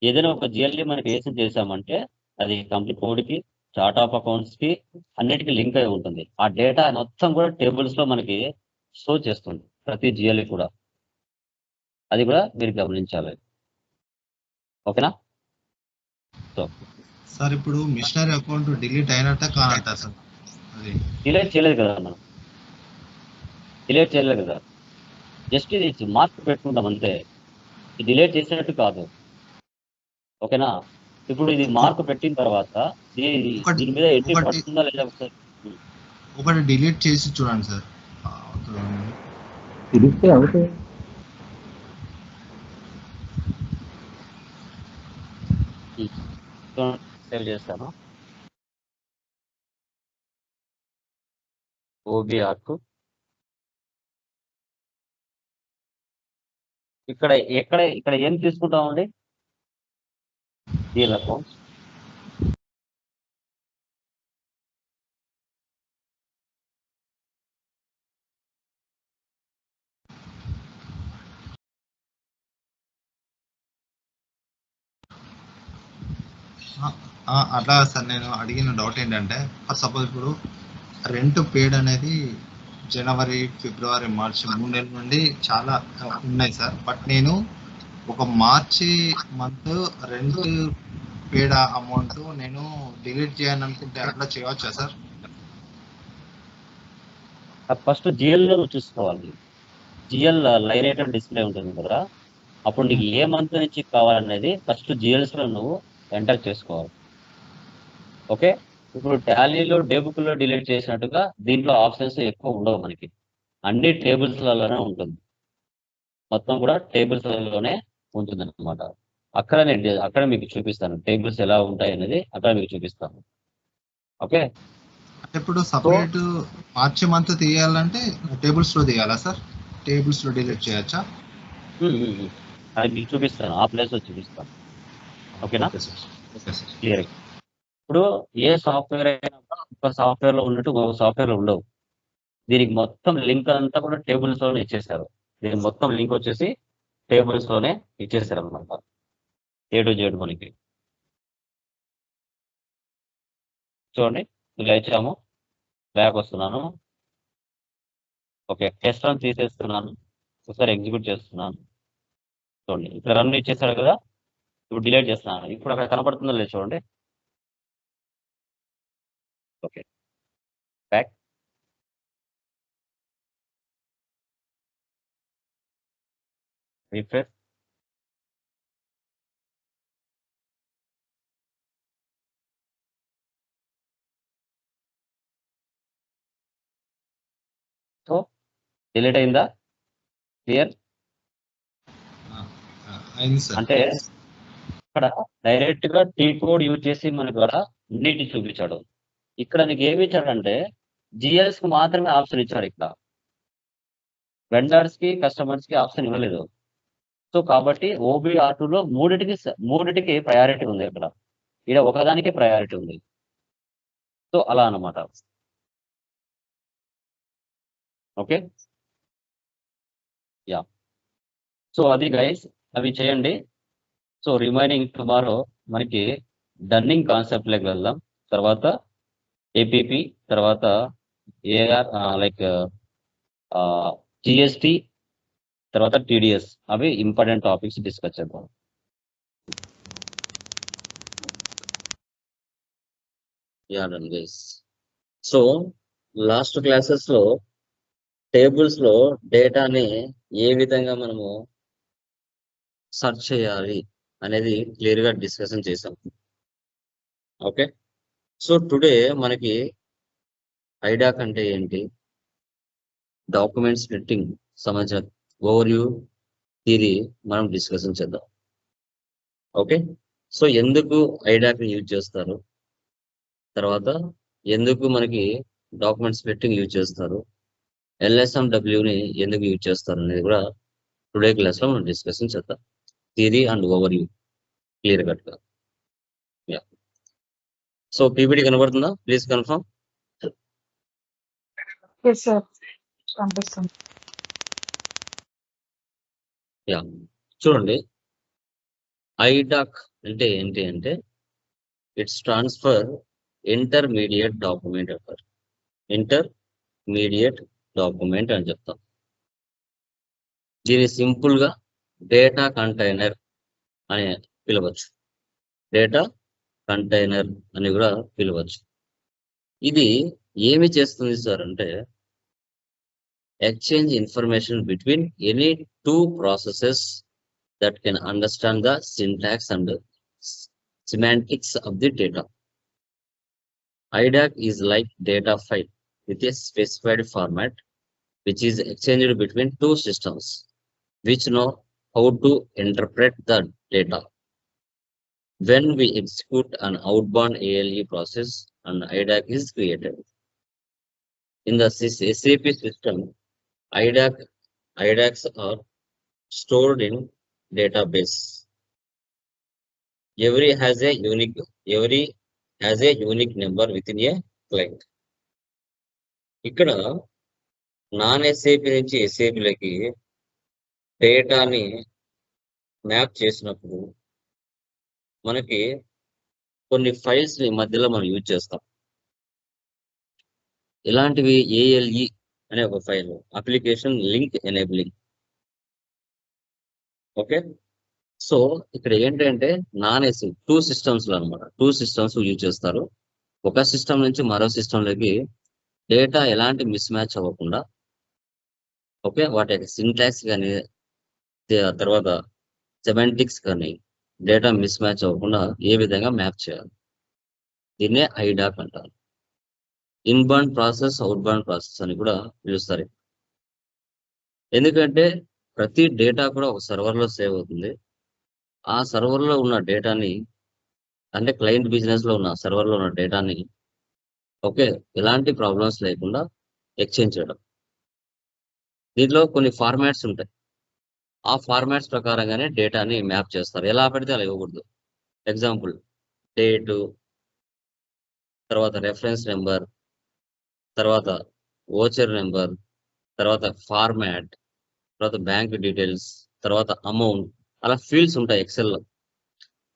ఏదైనా ఒక జిఎల్ని మనం క్రియేషన్ చేసామంటే అది కంపెనీ కోడ్ కి, చార్ట్ ఆఫ్ అకౌంట్స్ కి అన్నిటికీ లింక్ అయి ఉంటుంది. ఆ డేటా మొత్తం కూడా టేబుల్స్ లో మనకి షో చేస్తుంది, ప్రతి జిఎల్ని కూడా. అది కూడా మీరు గమనించాలి. ఓకేనా? సో సార్ ఇప్పుడు మిషనరీ అకౌంట్ డిలీట్ అయినట్ట కానట్ట సార్? అది డిలీట్ చేయలేదు కదా మనం, డిలీట్ చేయలేదు కదా, జస్ట్ ఇది మార్క్ పెట్టుకుంటాం అంతే. ఇది డిలీట్ చేసినట్టు కాదు. ఓకేనా? ఇప్పుడు ఇది మార్క్ పెట్టిన తర్వాత ఒకటి దీని మీద ఎంట్రీ ఒకటి పడుతుందా లేదా ఒకసారి ఒకటి డిలీట్ చేసి చూడండి సార్. తిరిగితే అవుతాయి. సేవ్ చేస్తాను. ఓబీ ఆర్క్ ఇక్కడ ఏం తీసుకుంటామండి? Deal accounts. అట్లా సార్ నేను అడిగిన డౌట్ ఏంటంటే, ఫర్ సపోజ్ ఇప్పుడు రెంట్ పేడ్ అనేది జనవరి, ఫిబ్రవరి, మార్చి 3 నెలల నుండి చాలా ఉన్నాయి సార్. బట్ నేను ఒక మార్చి మంత్ రెంట్ పేడ్ అమౌంట్ నేను డిలీట్ చేయాలని అనుకుంటే అట్లా చేయవచ్చా సార్? ఫస్ట్ జిఎల్లో చూసుకోవాలి. జిఎల్ లైన్ ఐటమ్ డిస్ప్లే ఉంటుంది కదా, అప్పుడు నీకు ఏ మంత్ నుంచి కావాలనేది ఫస్ట్ జిఎల్స్ లో నువ్వు ఎంటర్ చేసుకోవాలి. ఓకే, ఇప్పుడు టాలీలో డే బుక్ లో డిలీట్ చేసినట్టుగా దీంట్లో ఆప్షన్స్ ఎక్కువ ఉండవు మనకి. అన్ని టేబుల్స్లలోనే ఉంటుంది, మొత్తం కూడా టేబుల్స్లలోనే ఉంటుంది అనమాట. అక్కడ మీకు చూపిస్తాను టేబుల్స్ ఎలా ఉంటాయి అనేది, అక్కడ మీకు చూపిస్తాను. ఓకే, అంటే ఇప్పుడు సపరేట్ మార్చి మంత్ తీయాలంటే టేబుల్స్ లో తీయాలా సార్? టేబుల్స్ లో డిలీట్ చేయొచ్చా? అది మీకు చూపిస్తాను, ఆ ప్లేస్ లో చూపిస్తాను. ఓకేనా? Okay sir. Okay sir. Clear. ఇప్పుడు ఏ సాఫ్ట్వేర్ అయినా ఒక సాఫ్ట్వేర్ లో ఉన్నట్టు ఒక సాఫ్ట్వేర్ లో ఉండవు. దీనికి మొత్తం లింక్ అంతా కూడా టేబుల్స్ లోనే ఇచ్చేసారు. దీనికి మొత్తం లింక్ వచ్చేసి టేబుల్స్ లోనే ఇచ్చేసారు అనమాట, A to Z మనకి. చూడండి, ఇలా ఇచ్చాము. బ్యాక్ వస్తున్నాను. ఓకే, టెస్ట్ రన్ తీసేస్తున్నాను, ఒకసారి ఎగ్జిక్యూట్ చేస్తున్నాను. చూడండి, ఇక్కడ రన్ ఇచ్చేసాడు కదా, ఇప్పుడు డిలీట్ చేస్తున్నాను. ఇప్పుడు అక్కడ కనపడుతుందో లేదు చూడండి. Okay, back. Refresh. So delete అయిందా? క్లియర్. అయింది సార్. అంటే ఇక్కడ డైరెక్ట్ గా టీ కోడ్ యూజ్ చేసి మనకు కూడా అన్నిటి చూపించాడు. ఇక్కడ నీకు ఏమి ఇచ్చాడంటే జిఎల్స్ కి మాత్రమే ఆప్షన్ ఇచ్చాడు. ఇక్కడ వెండర్స్ కి కస్టమర్స్ కి ఆప్షన్ ఇవ్వలేదు. సో కాబట్టి OBR2 లో మూడిటికి ప్రయారిటీ ఉంది. ఇక్కడ ఒకదానికి ప్రయారిటీ ఉంది. సో అలా అన్నమాట. Okay, yeah. సో అది గైస్, అవి చేయండి. సో రిమైనింగ్ టుమారో మనకి డన్నింగ్ కాన్సెప్ట్ లోకి వెళ్దాం. తర్వాత ఏపీపీ, తర్వాత ఏఆర్ లైక్ జిఎస్టి, తర్వాత టీడీఎస్. అవి ఇంపార్టెంట్ టాపిక్స్ డిస్కస్ చేద్దాం. Yeah done guys. So last classes లో టేబుల్స్ లో డేటాని ఏ విధంగా మనము సెర్చ్ చేయాలి అనేది క్లియర్ గా డిస్కషన్ చేసాం. ఓకే, సో టుడే మనకి ఐడాక్ అంటే ఏంటి, డాక్యుమెంట్ స్ప్లిట్టింగ్ సంబంధించిన ఓవర్వ్యూ థియరీ మనం డిస్కషన్ చేద్దాం. ఓకే, సో ఎందుకు ఐడాక్ ని యూజ్ చేస్తారు, తర్వాత ఎందుకు మనకి డాక్యుమెంట్ స్ప్లిట్టింగ్ యూజ్ చేస్తారు, LSMW ని ఎందుకు యూజ్ చేస్తారు అనేది కూడా టుడే క్లాస్ లో మనం డిస్కషన్ చేద్దాం. Theory and overview clear cut గా. యా, సో పీపీటీ కనబడుతుందా? Please confirm. ఎస్ సార్, పంపిస్తాను. యా, చూడండి, ఐడాక్ అంటే ఏంటి అంటే ఇట్స్ ట్రాన్స్ఫర్ ఇంటర్మీడియట్ డాక్యుమెంట్ అంటారు. ఇంటర్మీడియట్ డాక్యుమెంట్ అని చెప్తాం. దీన్ని సింపుల్ గా డేటా కంటైనర్ అని పిలవచ్చు. డేటా కంటైనర్ అని కూడా పిలవచ్చు. ఇది ఏమి చేస్తుంది సార్ అంటే exchange information between any two processes that can understand the syntax and semantics of the data. IDAC is like data file with a specified format which is exchanged between two systems which know how to interpret the data. When we execute an outbound ALE process, an IDAC is created. In the SAP system, IDACs are stored in database. Every has a unique number within a client. ఇక్కడ నాన్ ఎస్ఏపి నుంచి ఎస్ఏపిలకి డేటాని మ్యాప్ చేసినప్పుడు మనకి కొన్ని ఫైల్స్ ని మధ్యలో మనం యూజ్ చేస్తాం. ఇలాంటివి ఏఎల్ఈ అనే ఒక file, application link enabling. Okay, so ఇక్కడ ఏంటంటే నాన్ ఎస్ఏ టూ సిస్టమ్స్ లో అనమాట, టూ సిస్టమ్స్ యూజ్ చేస్తారు. ఒక సిస్టమ్ నుంచి మరో సిస్టంలోకి డేటా ఎలాంటి మిస్ మ్యాచ్ అవ్వకుండా, ఓకే, వాటి యొక్క సింటాక్స్ కానీ తర్వాత సెమాంటిక్స్ కానీ డేటా మిస్ మ్యాచ్ అవ్వకుండా ఏ విధంగా మ్యాప్ చేయాలి, దీన్నే ఐడాక్ అంటారు. ఇన్బౌండ్ ప్రాసెస్, అవుట్బౌండ్ ప్రాసెస్ అని కూడా పిలుస్తారు. ఎందుకంటే ప్రతి డేటా కూడా ఒక సర్వర్లో సేవ్ అవుతుంది. ఆ సర్వర్లో ఉన్న డేటాని, అంటే క్లయింట్ బిజినెస్ లో ఉన్న సర్వర్లో ఉన్న డేటాని ఓకే ఎలాంటి ప్రాబ్లమ్స్ లేకుండా ఎక్స్చేంజ్ చేయడం. దీంట్లో కొన్ని ఫార్మాట్స్ ఉంటాయి. ఆ ఫార్మాట్స్ ప్రకారంగానే డేటాని మ్యాప్ చేస్తారు. ఎలా పడితే అలా ఇవ్వకూడదు. ఎగ్జాంపుల్ డేటు, తర్వాత రెఫరెన్స్ నెంబర్, తర్వాత ఓచర్ నెంబర్, తర్వాత ఫార్మాట్, తర్వాత బ్యాంక్ డీటెయిల్స్, తర్వాత అమౌంట్, అలా ఫీల్డ్స్ ఉంటాయి ఎక్సెల్లో.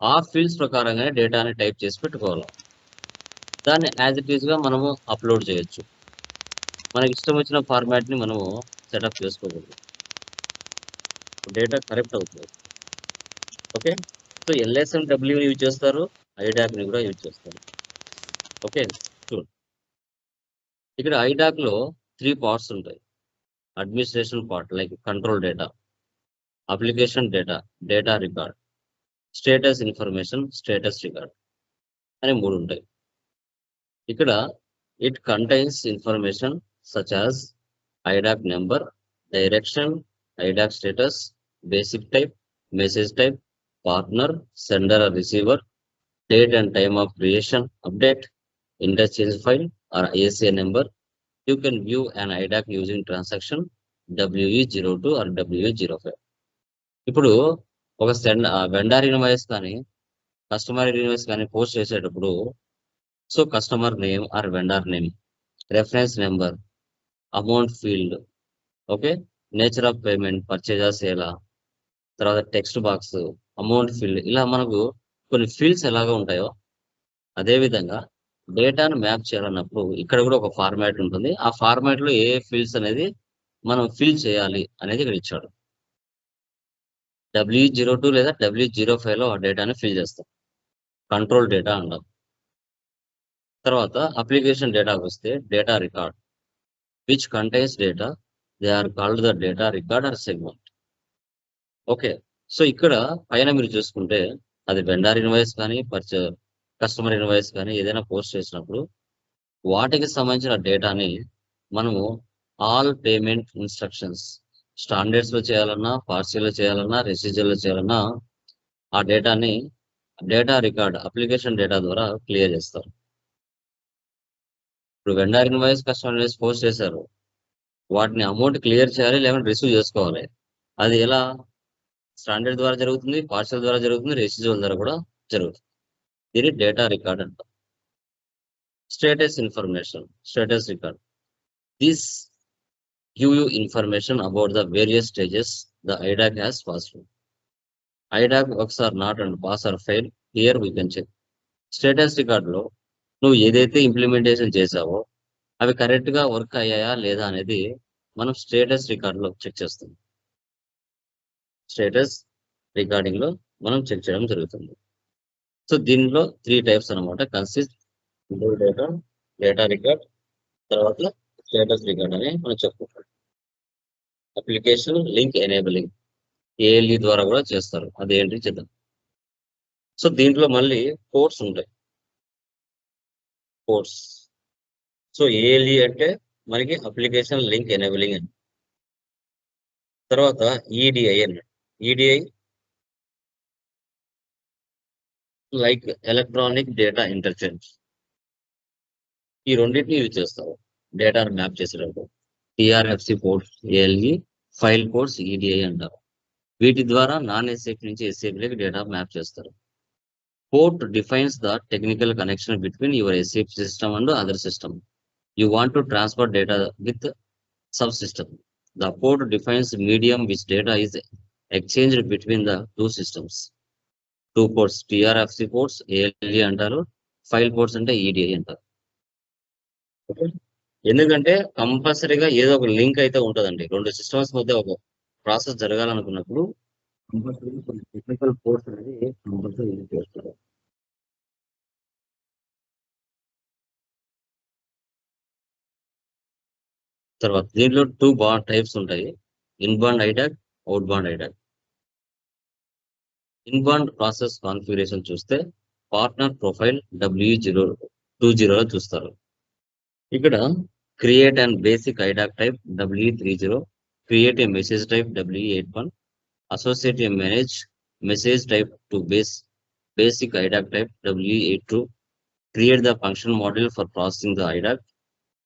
ఆ ఫీల్డ్స్ ప్రకారంగానే డేటాని టైప్ చేసి పెట్టుకోవాలి. దాన్ని యాజ్ ఇట్ ఈస్గా మనము అప్లోడ్ చేయొచ్చు. మనకి ఇష్టం వచ్చిన ఫార్మాట్ని మనము సెటప్ చేసుకోకూడదు, డేటా కరెక్ట్ అవుతుంది. ఓకే, సో LSMWని యూజ్ చేస్తారు, ఐడాక్ని కూడా యూజ్ చేస్తారు. ఓకే, చూడు ఇక్కడ ఐడాక్లో 3 పార్ట్స్ ఉంటాయి. Administration part like control data, application data, data record, status information, status record అని 3 ఉంటాయి. ఇక్కడ it contains information such as IDAC number, direction, IDAC status, basic type, message type, partner, sender or receiver, date and time of creation, update, interchange file or ISA number. You can view an IDAC using transaction WE02 or WE05. ఇప్పుడు ఒక వెండర్ ఇన్వాయిస్ కానీ కస్టమర్ ఇన్వాయిస్ కానీ పోస్ట్ చేసేటప్పుడు so customer name or vendor name, reference number, amount field, okay, nature of payment, పర్చేజా సేలా, తర్వాత టెక్స్ట్ బాక్స్, అమౌంట్ ఫీల్డ్, ఇలా మనకు కొన్ని ఫీల్డ్స్ ఎలాగా ఉంటాయో అదే విధంగా డేటాను మ్యాప్ చేయాలన్నప్పుడు ఇక్కడ కూడా ఒక ఫార్మాట్ ఉంటుంది. ఆ ఫార్మాట్ లో ఏ ఫీల్డ్స్ అనేది మనం ఫిల్ చేయాలి అనేది ఇక్కడ ఇచ్చాడు. W02 లేదా W05 లో ఆ డేటాని ఫిల్ చేస్తాం, కంట్రోల్ డేటా అంటాం. తర్వాత అప్లికేషన్ డేటాకి వస్తే data record which contains data, they are called the data record or segment. Okay, so ఇక్కడ పైన మీరు చూసుకుంటే అది వెండర్ ఇన్వాయిస్ కానీ కస్టమర్ ఇన్వాయిస్ కానీ ఏదైనా పోస్ట్ చేసినప్పుడు వాటికి సంబంధించిన డేటాని మనము ఆల్ పేమెంట్ ఇన్స్ట్రక్షన్స్ స్టాండర్డ్స్ లో చేయాలన్నా, పార్సిల్ లో చేయాలన్నా, రెసిజర్ లో చేయాలన్నా ఆ డేటాని డేటా రికార్డ్ అప్లికేషన్ డేటా ద్వారా క్లియర్ చేస్తారు. ఇప్పుడు vendor invoice, customer invoice post చేశారు, వాటిని అమౌంట్ క్లియర్ చేయాలి లేకుంటే రిసీవ్ చేసుకోవాలి. అది ఎలా? స్టాండర్డ్ ద్వారా జరుగుతుంది, పార్సల్ ద్వారా జరుగుతుంది, రెసిజువల్ ద్వారా కూడా జరుగుతుంది. ఇది డేటా రికార్డ్ అంటాం. Status information, status record, this give you information about the various stages the IDoc has pass through. IDoc works or not and pass or fail, here we can check. Status రికార్డులో నువ్వు ఏదైతే ఇంప్లిమెంటేషన్ చేసావో అవి కరెక్ట్ గా వర్క్ అయ్యాయా లేదా అనేది మనం స్టేటస్ రికార్డులో చెక్ చేస్తాం. స్టేటస్ రికార్డింగ్ లో మనం చెక్ చేయడం జరుగుతుంది. సో దీనిలో 3 టైప్స్ అనమాట, consist, control data, data record, తర్వాత స్టేటస్ రికార్డ్ అని మనం చెప్పుకుంటాం. అప్లికేషన్ లింక్ ఎనేబులింగ్ ALE ద్వారా కూడా చేస్తారు, అదేంటి చేద్దాం. సో దీంట్లో మళ్ళీ కోడ్స్ ఉంటాయి. కోడ్స్. సో ఏఎల్ఈ అంటే మనకి అప్లికేషన్ లింక్ ఎనేబులింగ్ అని. తర్వాత ఈడిఐ అన్నట్టు. EDI like electronic data interchange. ఈ రెండింటిని యూజ్ చేస్తారు డేటాను మ్యాప్ చేసేటప్పుడు. టిఆర్ఎఫ్సి ports ALE, file codes EDI అంటారు. వీటి ద్వారా నాన్ ఎస్ఏపి నుంచి ఎస్ఏపిలోకి డేటా మ్యాప్ చేస్తారు. Port defines the technical connection between your SAP system and other system. You want to transfer data with subsystem. The port defines medium which data is exchanged between the two systems. Two ports, TRFC ports, ALE అంటారు, ఫైల్ పోర్ట్స్ అంటే EDI అంటారు. ఓకే, ఎందుకంటే కంపల్సరీగా ఏదో ఒక లింక్ అయితే ఉంటుందండి. రెండు సిస్టమ్స్ మధ్య ఒక ప్రాసెస్ జరగాలనుకున్నప్పుడు కంపల్సరీగా కొన్ని టెక్నికల్ పోర్ట్స్ అనేది కంపల్సరీ యూజ్ చేస్తారు. తర్వాత దీంట్లో టూ టైప్స్ ఉంటాయి, inbound IDoc, out bound IDoc. Inbound process configuration చూస్తే పార్ట్నర్ ప్రొఫైల్ W020 చూస్తారు. ఇక్కడ create and basic IDoc type W30, create a message type W81, associate A manage message type to basic IDoc type W82, create the function model for processing the IDoc,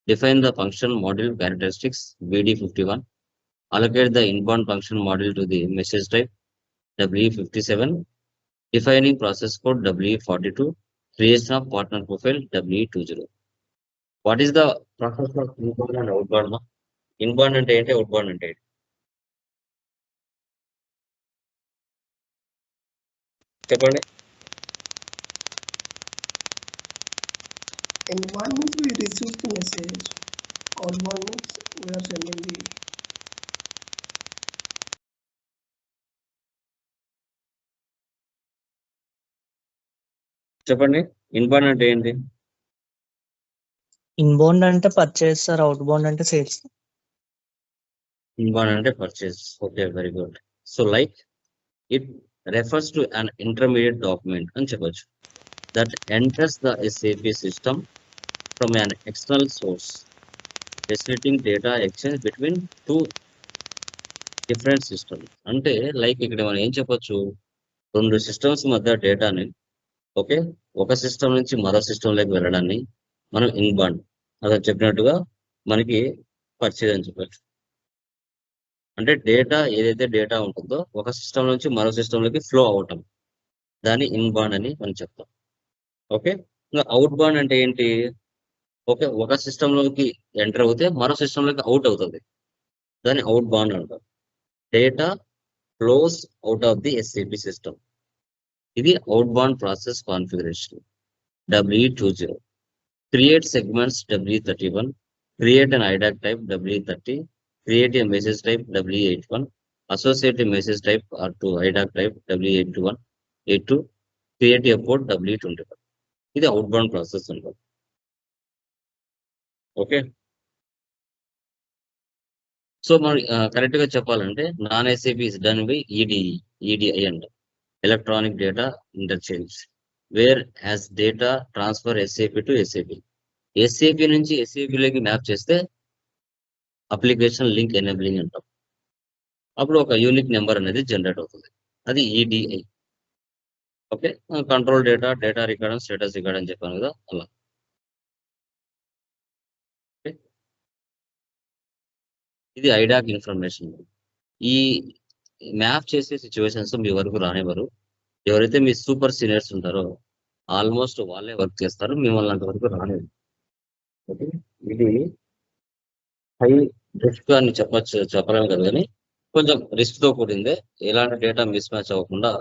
define the function model characteristics BD51, allocate the inbound function model to the message type W57, defining process code W42, creation of partner profile W20. What is the process of inbound and outbound? Inbound అంటే ఏంటి, outbound అంటే ఏంటి చెప్పండి. Inbound means we receive the message. Outbound means we are sending the. చెప్పండి, ఇన్బౌండ్ అంటే ఏంటి? ఇన్బౌండ్ అంటే పర్చేస్ సార్, అవుట్ బౌండ్ అంటే సేల్స్. ఇన్బౌండ్ అంటే purchase. Okay, very good. So like it refers to an intermediate document అని చెప్పొచ్చు that enters the SAP system from an external source, facilitating data exchange between two different systems. అంటే లైక్ ఇక్కడ మనం ఏం చెప్పొచ్చు, రెండు సిస్టమ్స్ మధ్య డేటాని, ఓకే, ఒక సిస్టమ్ నుంచి మరో సిస్టంలోకి వెళ్ళడాన్ని మనం ఇన్బౌండ్, అలా చెప్పినట్టుగా మనకి పర్చేజ్ అని చెప్పొచ్చు. అంటే డేటా ఏదైతే డేటా ఉంటుందో ఒక సిస్టమ్ నుంచి మరో సిస్టంలోకి ఫ్లో అవటం, దాన్ని ఇన్బౌండ్ అని మనం చెప్తాం. ఓకే, ఇంకా అవుట్ బౌండ్ అంటే ఏంటి, ఓకే, ఒక సిస్టంలోకి ఎంటర్ అవుతే మరో సిస్టంలోకి అవుట్ అవుతుంది, దాన్ని అవుట్ బౌండ్ అంటాం. Data flows out of the SAP system. ఇది outbound process configuration W20. Create segments W31, create an IDoc type W30, create a message type W81, associate a message type or to IDAC type W81, 82, create a port W21. ఇది అవుట్బౌండ్ ప్రాసెస్ ఉంటుంది. ఓకే, సో మనం కరెక్ట్ గా చెప్పాలంటే non SAP is done by EDI అంట, electronic data interchange, where as data transfer SAP to SAP. SAP నుంచి ఎస్ఏపిలోకి మ్యాప్ చేస్తే అప్లికేషన్ లింక్ ఎనేబులింగ్ అంటాం. అప్పుడు ఒక యూనిక్ నెంబర్ అనేది జనరేట్ అవుతుంది, అది EDI. Okay, control data, data record, status record అని చెప్పాను కదా, అలా. ఇది ఐడాక్ ఇన్ఫర్మేషన్. ఈ మ్యాప్ చేసే సిచ్యువేషన్స్ మీ వరకు రానివ్వరు. ఎవరైతే మీ సూపర్ సీనియర్స్ ఉంటారో ఆల్మోస్ట్ వాళ్ళే వర్క్ చేస్తారు, మిమ్మల్ని అంతవరకు రానివ్వరు. ఓకే, ఇది హై రిస్క్ అని చెప్పలేము కదా, కానీ కొంచెం రిస్క్ తో కూడిందే. ఎలాంటి డేటా మిస్ మ్యాచ్ అవ్వకుండా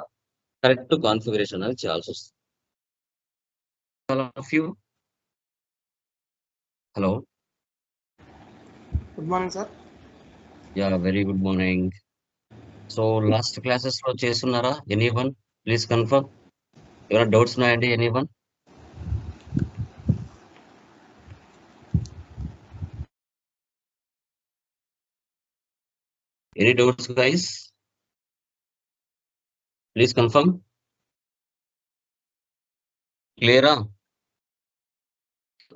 కరెక్ట్ కాన్ఫిగరేషన్ అనేది చేయాల్సి వస్తుంది. Hello, Good morning, sir. Yeah, very good morning. So last classes లో చేస్తున్నారా? Anyone please confirm. ఏమైనా డౌట్స్ ఉన్నాయండి? Anyone? Any doubts guys? Please confirm. క్లియరా?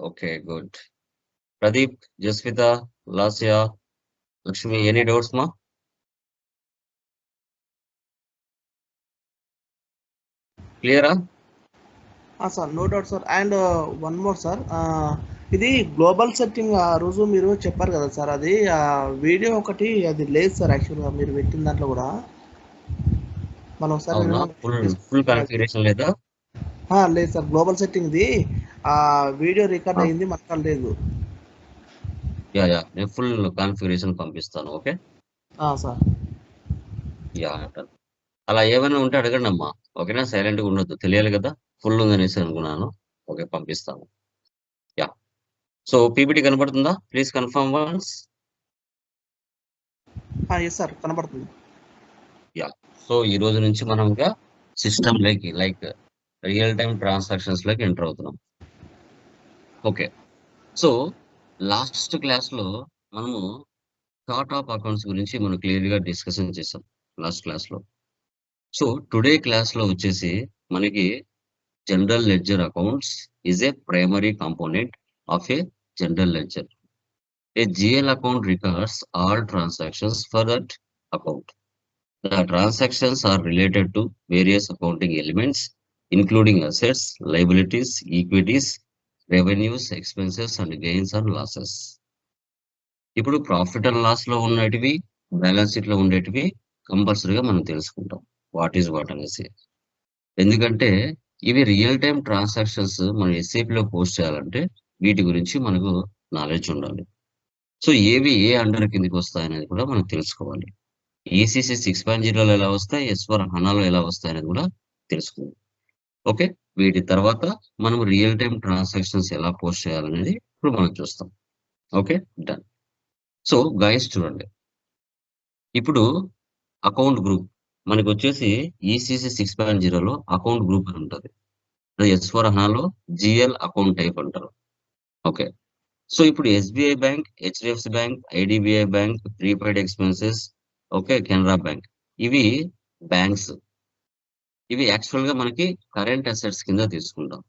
Okay, good. Pradeep, Jasvitha, Lasya, Lakshmi, any doubts మా? క్లియరా? Sir no doubt sir. And one more sir, ఇది గ్లోబల్ సెట్టింగ్ ఆ రోజు మీరు చెప్పారు కదా సార్, అది వీడియో ఒకటి అది లేదు సార్ యాక్చువల్గా మీరు పెట్టిన దాంట్లో కూడా. మనం ఒకసారి అవునా? ఫుల్ కాన్ఫిగరేషన్ లేదా? లేదు సార్, గ్లోబల్ సెట్టింగ్ది వీడియో రికార్డ్ అయింది మనకు లేదు. యా నేను ఫుల్ కాన్ఫిగరేషన్ పంపిస్తాను. Okay sir. యా, అలా ఏమైనా ఉంటే అడగండి అమ్మా. ఓకేనా? సైలెంట్గా ఉండొద్దు, తెలియాలి కదా ఫుల్ ఉందనేసి అనుకున్నాను. ఓకే, పంపిస్తాను. యా, సో పీపీటీ కనబడుతుందా? Please confirm once. Yes sir, కనబడుతుంది. యా, సో ఈ రోజు నుంచి మనం ఇంకా system like real time transactions లోకి ఎంటర్ అవుతున్నాం. ఓకే, సో లాస్ట్ క్లాస్ లో మనము చార్ట్ ఆఫ్ అకౌంట్స్ గురించి మనం క్లియర్ గా డిస్కషన్ చేసాం లాస్ట్ క్లాస్ లో. సో టుడే క్లాస్ లో వచ్చేసి మనకి general ledger accounts is a primary component of A general ledger. A GL account records all transactions for that account. The transactions are related to various accounting elements, including assets, liabilities, equities, revenues, expenses, and gains and losses. ఇప్పుడు ప్రాఫిట్ అండ్ లాస్ లో ఉన్నటివి, బ్యాలెన్స్ షీట్ లో ఉండేటివి కంపల్సరీగా మనం తెలుసుకుంటాం వాట్ ఈజ్ వాట్ అనేసి. ఎందుకంటే ఇవి రియల్ టైమ్ ట్రాన్సాక్షన్స్ మనం ఎస్ఏపి లో పోస్ట్ చేయాలంటే వీటి గురించి మనకు నాలెడ్జ్ ఉండాలి. సో ఏవి ఏ అండర్ కిందకి వస్తాయనేది కూడా మనం తెలుసుకోవాలి. ఈసీసీ 6.0లో ఎలా వస్తాయి, S4 హనాలో ఎలా వస్తాయి అనేది కూడా తెలుసుకోవాలి. ఓకే, వీటి తర్వాత మనం రియల్ టైమ్ ట్రాన్సాక్షన్స్ ఎలా పోస్ట్ చేయాలనేది ఇప్పుడు మనం చూస్తాం. Okay, done. సో గైస్ చూడండి, ఇప్పుడు అకౌంట్ గ్రూప్ మనకి వచ్చేసి ఈసీసీ 6.0లో అకౌంట్ గ్రూప్ అని ఉంటుంది. S4 హనాలో జిఎల్ అకౌంట్ టైప్ అంటారు. ఓకే, సో ఇప్పుడు SBI bank, HDFC bank, IDBI bank, prepaid expenses, okay, Canara bank, ఇవి బ్యాంక్స్. ఇవి యాక్చువల్ గా మనకి కరెంట్ అసెట్స్ కింద తీసుకుంటాం.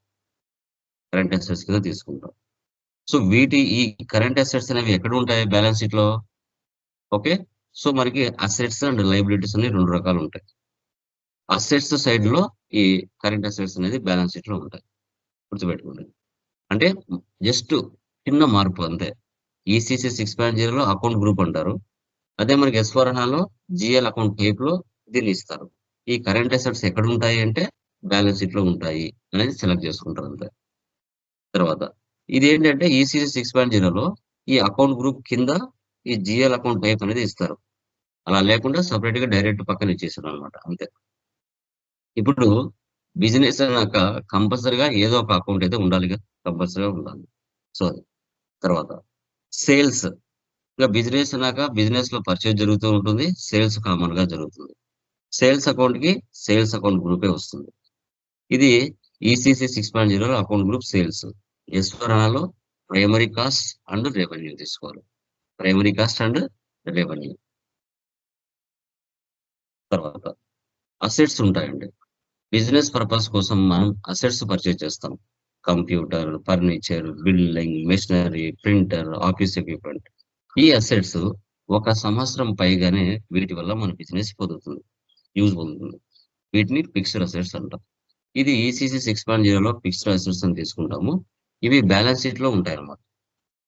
సో ఈ కరెంట్ అసెట్స్ అనేవి ఎక్కడ ఉంటాయి? బ్యాలెన్స్ షీట్ లో. ఓకే, సో మనకి అసెట్స్ అండ్ లైబిలిటీస్ అనేవి రెండు రకాలు ఉంటాయి. అసెట్స్ సైడ్ లో ఈ కరెంట్ అసెట్స్ అనేది బ్యాలెన్స్ షీట్ లో ఉంటాయి, గుర్తుపెట్టుకోండి. అంటే జస్ట్ చిన్న మార్పు అంతే. ఈసీసీ 6.0లో అకౌంట్ గ్రూప్ అంటారు, అదే మనకి S4 హనాలో జిఎల్ అకౌంట్ టైప్ లో దీన్ని ఇస్తారు. ఈ కరెంట్ అసెట్స్ ఎక్కడ ఉంటాయి అంటే బ్యాలెన్స్ షీట్ లో ఉంటాయి అనేది సెలెక్ట్ చేసుకుంటారు అంతే. తర్వాత ఇది ఏంటంటే ఈసీసీ 6.0లో ఈ అకౌంట్ గ్రూప్ కింద ఈ జిఎల్ అకౌంట్ టైప్ అనేది ఇస్తారు. అలా లేకుండా సపరేట్ గా డైరెక్ట్ పక్కన ఇచ్చేసారు అనమాట, అంతే. ఇప్పుడు బిజినెస్ అన్నాక కంపల్సరీగా ఏదో ఒక అకౌంట్ అయితే ఉండాలి కదా, కంపల్సరీగా ఉండాలి. సో తర్వాత సేల్స్, ఇంకా బిజినెస్ అన్నాక బిజినెస్ లో పర్చేజ్ జరుగుతూ ఉంటుంది, సేల్స్ కామన్ గా జరుగుతుంది. సేల్స్ అకౌంట్ కి సేల్స్ అకౌంట్ గ్రూపే వస్తుంది. ఇది ఈసీసీ 6.0లో అకౌంట్ గ్రూప్ సేల్స్. S4 హనాలో ప్రైమరీ కాస్ట్ అండ్ రెవెన్యూ తీసుకోవాలి. Primary cost and revenue. తర్వాత అసెట్స్ ఉంటాయండి. బిజినెస్ పర్పస్ కోసం మనం అసెట్స్ పర్చేజ్ చేస్తాం. Computer, furniture, building, machinery, printer, office equipment. ఈ అసెట్స్ ఒక సంవత్సరం పైగానే వీటి వల్ల మన బిజినెస్ పొందుతుంది, యూజ్ పొందుతుంది. వీటిని ఫిక్స్డ్ అసెట్స్ అంటాం. ఇది ఈసీసీ 6.0లో ఫిక్స్డ్ అసెట్స్ అని తీసుకుంటాము. ఇవి బ్యాలెన్స్ షీట్ లో ఉంటాయి అన్నమాట.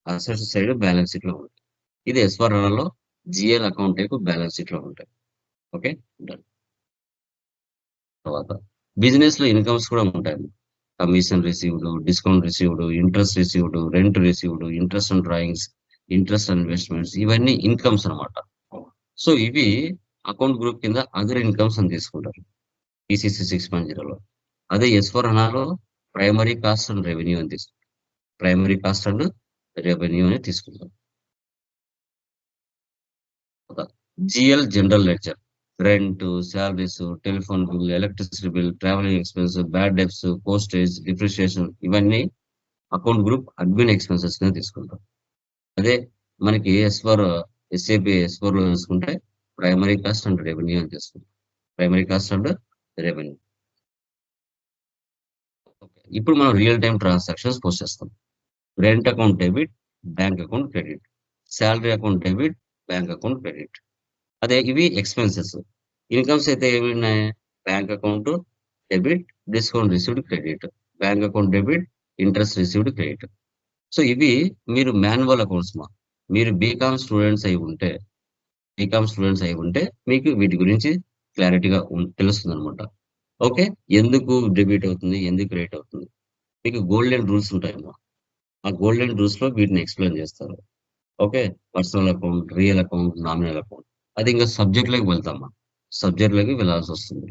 అసెట్స్ సైడ్ బ్యాలెన్స్ షీట్ లో ఉంటాయి. ఇది S4 హనాలో GL account type balance sheet లో ఉంటాయి. Okay, done. తర్వాత బిజినెస్ లో ఇన్కమ్స్ కూడా ఉంటాయి. Commission received, discount received, interest received, rent received, interest and drawings, interest and investments, ఇవన్నీ ఇన్కమ్స్ అన్నమాట. సో ఇవి అకౌంట్ గ్రూప్ కింద అదర్ ఇన్కమ్స్ అని తీసుకుంటారు ఈసీసీ 6.0లో. అదే S4 హనాలో ప్రైమరీ కాస్ట్ అండ్ రెవెన్యూ అని తీసుకుంటారు. ప్రైమరీ కాస్ట్ అండ్ రెవెన్యూ అని తీసుకుంటాం. GL general ledger, rent, salaries, telephone bill, electricity bill, travelling expense, bad debts, postage, depreciation, ఇవన్నీ అకౌంట్ గ్రూప్ అడ్మిన్ ఎక్స్పెన్సెస్ గా తీసుకుంటాం. అదే మనకి ఎస్ఏపి S4 లో తీసుకుంటే ప్రైమరీ కాస్ట్ అండ్ రెవెన్యూ అని తీసుకుంటాం. Primary cost and revenue. Okay, ఇప్పుడు మనం రియల్ టైం ట్రాన్సాక్షన్స్ పోస్ట్ చేస్తాం. Rent account debit, bank account credit, salary account debit, bank account credit. అదే ఇవి ఎక్స్పెన్సెస్. ఇన్కమ్స్ అయితే ఏమి ఉన్నాయి? Bank account debit, discount received credit, bank account debit, interest received credit. So ఇవి మీరు మాన్యువల్ అకౌంట్స్ మా. మీరు బీకామ్ స్టూడెంట్స్ అయి ఉంటే మీకు వీటి గురించి క్లారిటీగా తెలుస్తుంది అనమాట. ఓకే, ఎందుకు డెబిట్ అవుతుంది, ఎందుకు క్రెడిట్ అవుతుంది, మీకు గోల్డెన్ రూల్స్ ఉంటాయమ్మా. ఆ గోల్డెన్ రూల్స్ లో వీటిని ఎక్స్ప్లెయిన్ చేస్తారు. Okay, personal account, real account, nominal account. అది ఇంకా సబ్జెక్ట్లోకి వెళ్తామా, సబ్జెక్ట్లోకి వెళ్ళాల్సి వస్తుంది.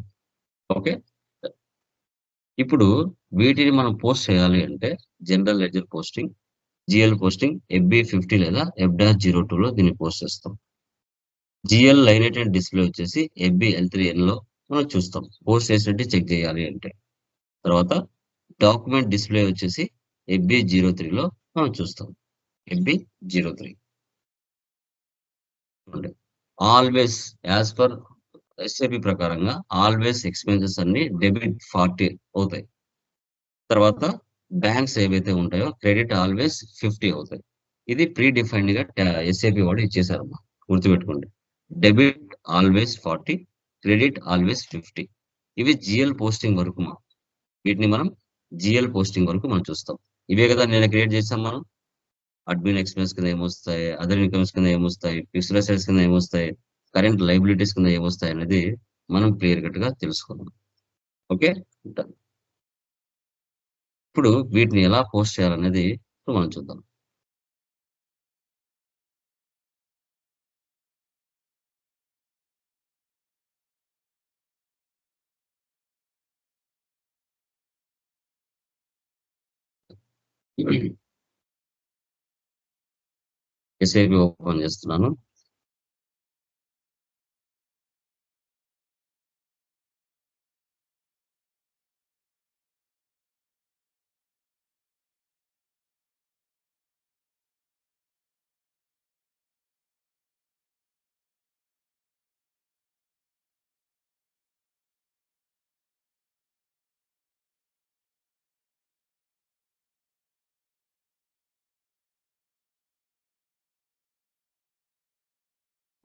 ఓకే, ఇప్పుడు వీటిని మనం పోస్ట్ చేయాలి అంటే general ledger posting, GL posting, FB50 లేదా F-02లో దీన్ని పోస్ట్ చేస్తాం. జిఎల్ లైనేటెడ్ డిస్ప్లే వచ్చేసి FBL3N లో మనం చూస్తాం పోస్ట్ చేసినట్టు చెక్ చేయాలి అంటే. తర్వాత డాక్యుమెంట్ డిస్ప్లే వచ్చేసి FB03లో మనం చూస్తాం. FB03 always as per SAP ప్రకారంగా ఆల్వేస్ ఎక్స్పెన్సెస్ అన్ని డెబిట్ 40 అవుతాయి. తర్వాత బ్యాంక్స్ ఏవైతే ఉంటాయో క్రెడిట్ ఆల్వేస్ 50 అవుతాయి. ఇది ప్రీ డిఫైన్డ్ గా SAP వాడు ఇచ్చేసారమ్మా, గుర్తుపెట్టుకోండి. Debit always 40, credit always 50. ఇవి జిఎల్ పోస్టింగ్ వరకు మా. వీటిని మనం జిఎల్ పోస్టింగ్ వరకు మనం చూస్తాం. ఇవే కదా నేను క్రియేట్ చేసాం మనం. అడ్మిన్ ఎక్స్పెన్స్ కింద ఏమొస్తాయి, అదర్ ఇన్కమ్స్ కింద ఏమొస్తాయి, ఫిక్స్డ్ అసెట్స్ కింద ఏమొస్తాయి, కరెంట్ లైబిలిటీస్ కింద ఏమొస్తాయి అనేది మనం క్లియర్ కట్ గా తెలుసుకున్నాం. ఓకే, ఇప్పుడు వీటిని ఎలా పోస్ట్ చేయాలనేది ఇప్పుడు మనం చూద్దాం. SAP ఓపెన్ చేస్తున్నాను.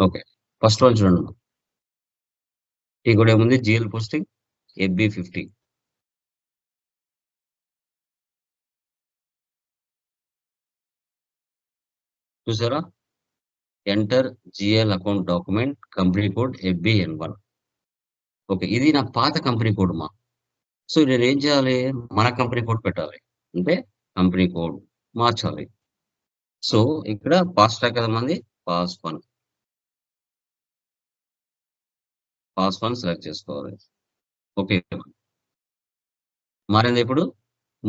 ఓకే, ఫస్ట్ వన్ చూడండి. ఈ కూడా ఏముంది, జిఎల్ పోస్టింగ్ FB50. చూసారా, enter GL account document company code FBN1. Okay, ఇది నా పాత కంపెనీ కోడ్ మా. సో నేను ఏం చేయాలి, మన కంపెనీ కోడ్ పెట్టాలి, అంటే కంపెనీ కోడ్ మార్చాలి. సో ఇక్కడ పాస్ ట్రాక్ కదా మంది, పాస్1 సెలెక్ట్ చేసుకోవాలి. ఓకే, మారింది. ఇప్పుడు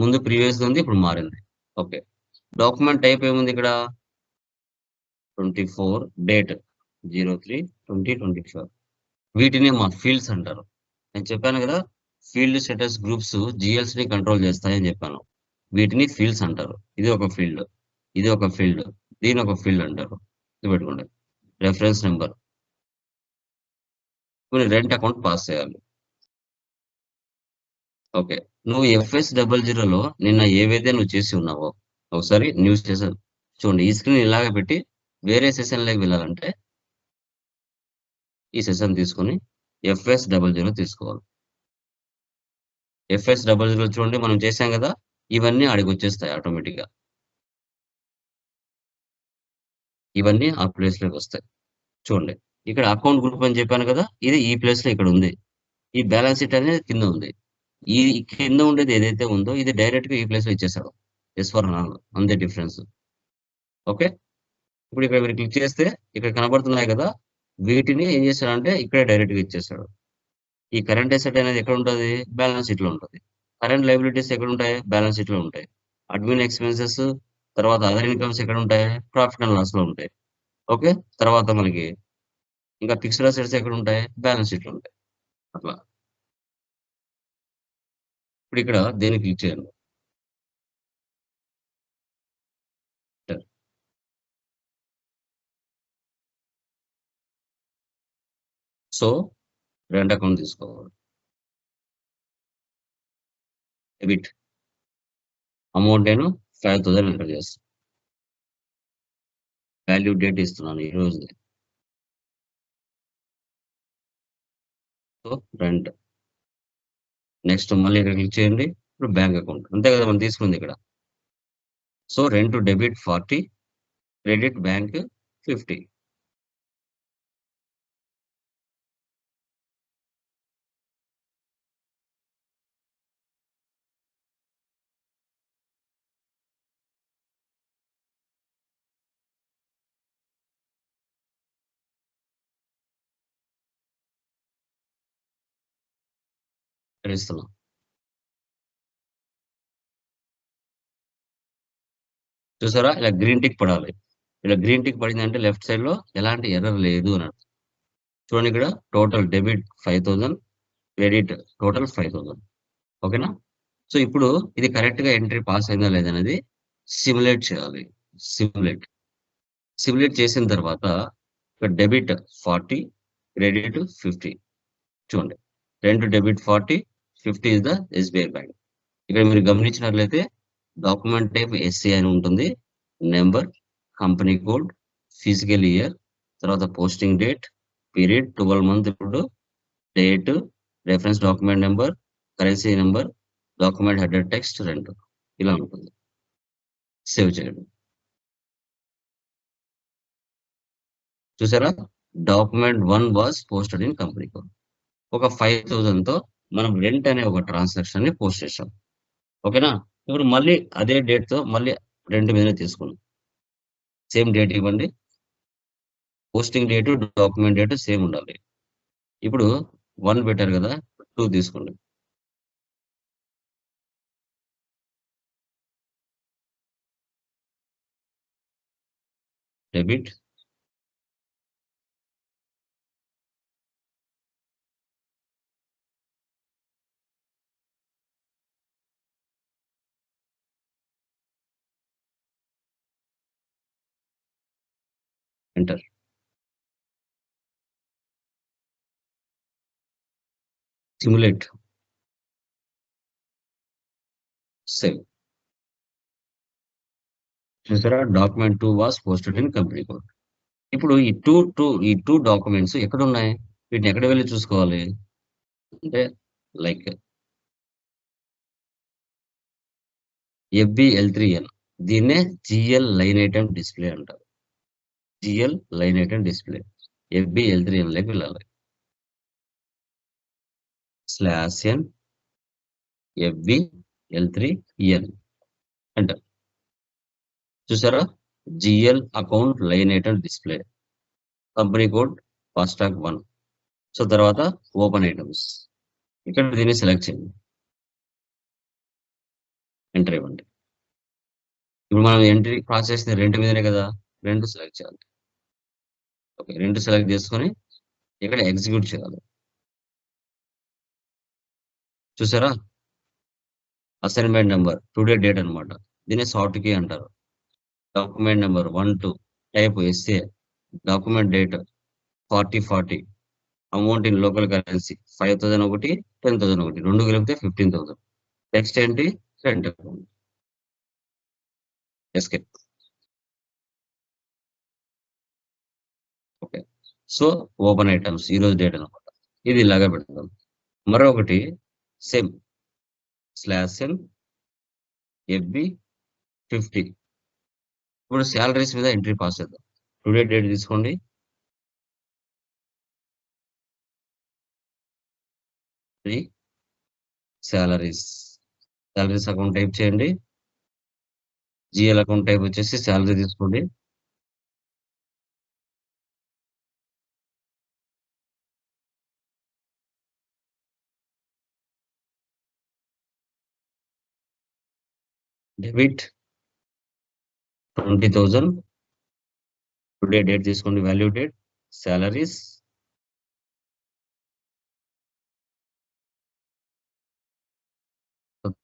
ముందు ప్రీవియస్ ఉంది, ఇప్పుడు మారింది. ఓకే, డాక్యుమెంట్ టైప్ ఏముంది ఇక్కడ, 24 డేట్ 03/2024. వీటిని మా ఫీల్డ్స్ అంటారు. నేను చెప్పాను కదా, ఫీల్డ్ స్టేటస్ గ్రూప్స్ జిఎల్స్ ని కంట్రోల్ చేస్తాయని చెప్పాను. వీటిని ఫీల్డ్స్ అంటారు. ఇది ఒక ఫీల్డ్, ఇది ఒక ఫీల్డ్, దీని ఒక ఫీల్డ్ అంటారు. ఇది పెట్టుకోండి. Reference number, rent account pass చేయాలి. ఓకే, నువ్వు FS00లో నిన్న ఏవైతే నువ్వు చేసి ఉన్నావో ఒకసారి న్యూ సెషన్ చూడండి. ఈ స్క్రీన్ ఇలాగే పెట్టి వేరే సెషన్ లోకి వెళ్ళాలంటే ఈ సెషన్ తీసుకొని FS00 తీసుకోవాలి. FS00 చూడండి, మనం చేసాం కదా, ఇవన్నీ ఆడికి వచ్చేస్తాయి ఆటోమేటిక్ గా. ఇవన్నీ ఆ ప్లేస్ లోకి వస్తాయి. చూడండి, ఇక్కడ అకౌంట్ గ్రూప్ అని చెప్పాను కదా, ఇది ఈ ప్లేస్ లో ఇక్కడ ఉంది. ఈ బ్యాలెన్స్ షీట్ అనేది కింద ఉంది. ఈ కింద ఉండేది ఏదైతే ఉందో ఇది డైరెక్ట్ గా ఈ ప్లేస్ లో ఇచ్చేసాడు. S/4 అంతే డిఫరెన్స్. ఓకే, ఇప్పుడు ఇక్కడ మీరు క్లిక్ చేస్తే ఇక్కడ కనబడుతున్నాయి కదా, వీటిని ఏం చేశాడంటే ఇక్కడే డైరెక్ట్ గా ఇచ్చేసాడు. ఈ కరెంట్ అసెట్ అనేది ఎక్కడ ఉంటుంది, బ్యాలెన్స్ షీట్ లో ఉంటుంది. కరెంట్ లైబిలిటీస్ ఎక్కడ ఉంటాయి, బ్యాలెన్స్ షీట్ లో ఉంటాయి. అడ్మిన్ ఎక్స్పెన్సెస్, తర్వాత అదర్ ఇన్కమ్స్ ఎక్కడ ఉంటాయి, ప్రాఫిట్ అండ్ లాస్ లో ఉంటాయి. ఓకే, తర్వాత మనకి ఇంకా ఫిక్స్డ్ అసెట్స్ ఎక్కడ ఉంటాయి, బ్యాలెన్స్ షీట్ లో ఉంటాయి. అట్లా ఇప్పుడు ఇక్కడ దేనికి క్లిక్ చేయండి. సో రెంట్ అకౌంట్ తీసుకోవాలి, డెబిట్ అమౌంట్ నేను 5,000 ఎంటర్ చేస్తాను. వాల్యూ డేట్ ఇస్తున్నాను ఈ రోజు. So rent. నెక్స్ట్ మళ్ళీ ఇక్కడ క్లిక్ చేయండి. ఇప్పుడు బ్యాంక్ అకౌంట్ అంతే కదా మనం తీసుకుంది ఇక్కడ. So rent debit 40, credit bank 50. ఇస్తున్నాం. చూసారా ఇలా గ్రీన్ టిక్ పడాలి. ఇలా గ్రీన్ టిక్ పడిందంటే లెఫ్ట్ సైడ్ లో ఎలాంటి ఎర్రర్ లేదు అని అర్థం. చూడండి ఇక్కడ టోటల్ డెబిట్ 5,000, క్రెడిట్ టోటల్ 5,000. ఓకేనా? సో ఇప్పుడు ఇది కరెక్ట్ గా ఎంట్రీ పాస్ అయిందా లేదనేది సిమ్యులేట్ చేయాలి. సిమ్యులేట్ చేసిన తర్వాత ఇక్కడ డెబిట్ 40, క్రెడిట్ 50. చూడండి rent debit 40, 50 is the SBI bank. ఇక్కడ మీరు గమనించినట్లయితే డాక్యుమెంట్ టైప్ ఎస్సీ అని ఉంటుంది, number, company code, physical year, తర్వాత పోస్టింగ్ డేట్, పీరియడ్ 12 మంత్, ఇప్పుడు date, reference document number, currency number, document header text, rent ఇలా ఉంటుంది. సేవ్ చేయండి. చూసారా document 1 was posted in company code. ఒక 5,000 తో మనం రెంట్ అనే ఒక ట్రాన్సాక్షన్ ని పోస్ట్ చేసాం. ఓకేనా? ఇప్పుడు మళ్ళీ అదే డేట్ తో మళ్ళీ రెంట్ మీదనే తీసుకున్నాం. సేమ్ డేట్ ఇవ్వండి. Posting date, document date same ఉండాలి. ఇప్పుడు 1 పెట్టారు కదా, 2 తీసుకోండి. Debit, enter. Simulate, save. చూసారా document 2 was posted in company code. ఇప్పుడు ఈ టూ డాక్యుమెంట్స్ ఎక్కడ ఉన్నాయి? వీటిని ఎక్కడ వెళ్ళి చూసుకోవాలి అంటే లైక్ FBL3N, దీన్నే జిఎల్ లైన్ ఐటమ్ డిస్ప్లే అంటారు. GL line item display FBL3N లోకి వెళ్ళాలి. /n FBL3N అంటారు. చూసారా GL account line item display, company code FASTag 1. So తర్వాత ఓపెన్ ఐటమ్స్, ఇక్కడ దీన్ని సెలెక్ట్ చేయండి, ఎంటర్ ఇవ్వండి. ఇప్పుడు మనం ఎంట్రీ ప్రాసెస్ రెంట్ మీదనే కదా, రెండు సెలెక్ట్ చేయాలి. ఓకే, రెండు సెలెక్ట్ చేసుకొని ఇక్కడ ఎగ్జిక్యూట్ చేయాలి. చూసారా అసైన్మెంట్ నెంబర్, టుడే డేట్ అనమాట, దీన్ని షార్ట్ కీ అంటారు. Document number 1, 2, type SA, document date 40, amount in local currency 5,000 ఒకటి, 10,000 ఒకటి, రెండు కలిపితే 15,000. నెక్స్ట్ ఏంటి rent account. Escape. Okay, so open items ఈరోజు డేట్ అనమాట, ఇది ఇలాగా పెడతాం. మరొకటి సేమ్ /n FB50. ఇప్పుడు శాలరీస్ మీద ఎంట్రీ పాస్ చేద్దాం. టుడే డేట్ తీసుకోండి, శాలరీస్ అకౌంట్ టైప్ చేయండి. జిఎల్ అకౌంట్ టైప్ వచ్చేసి శాలరీ తీసుకోండి. డెబిట్ 20,000, టుడే డేట్ తీసుకోండి, వాల్యూ డేట్, శాలరీస్,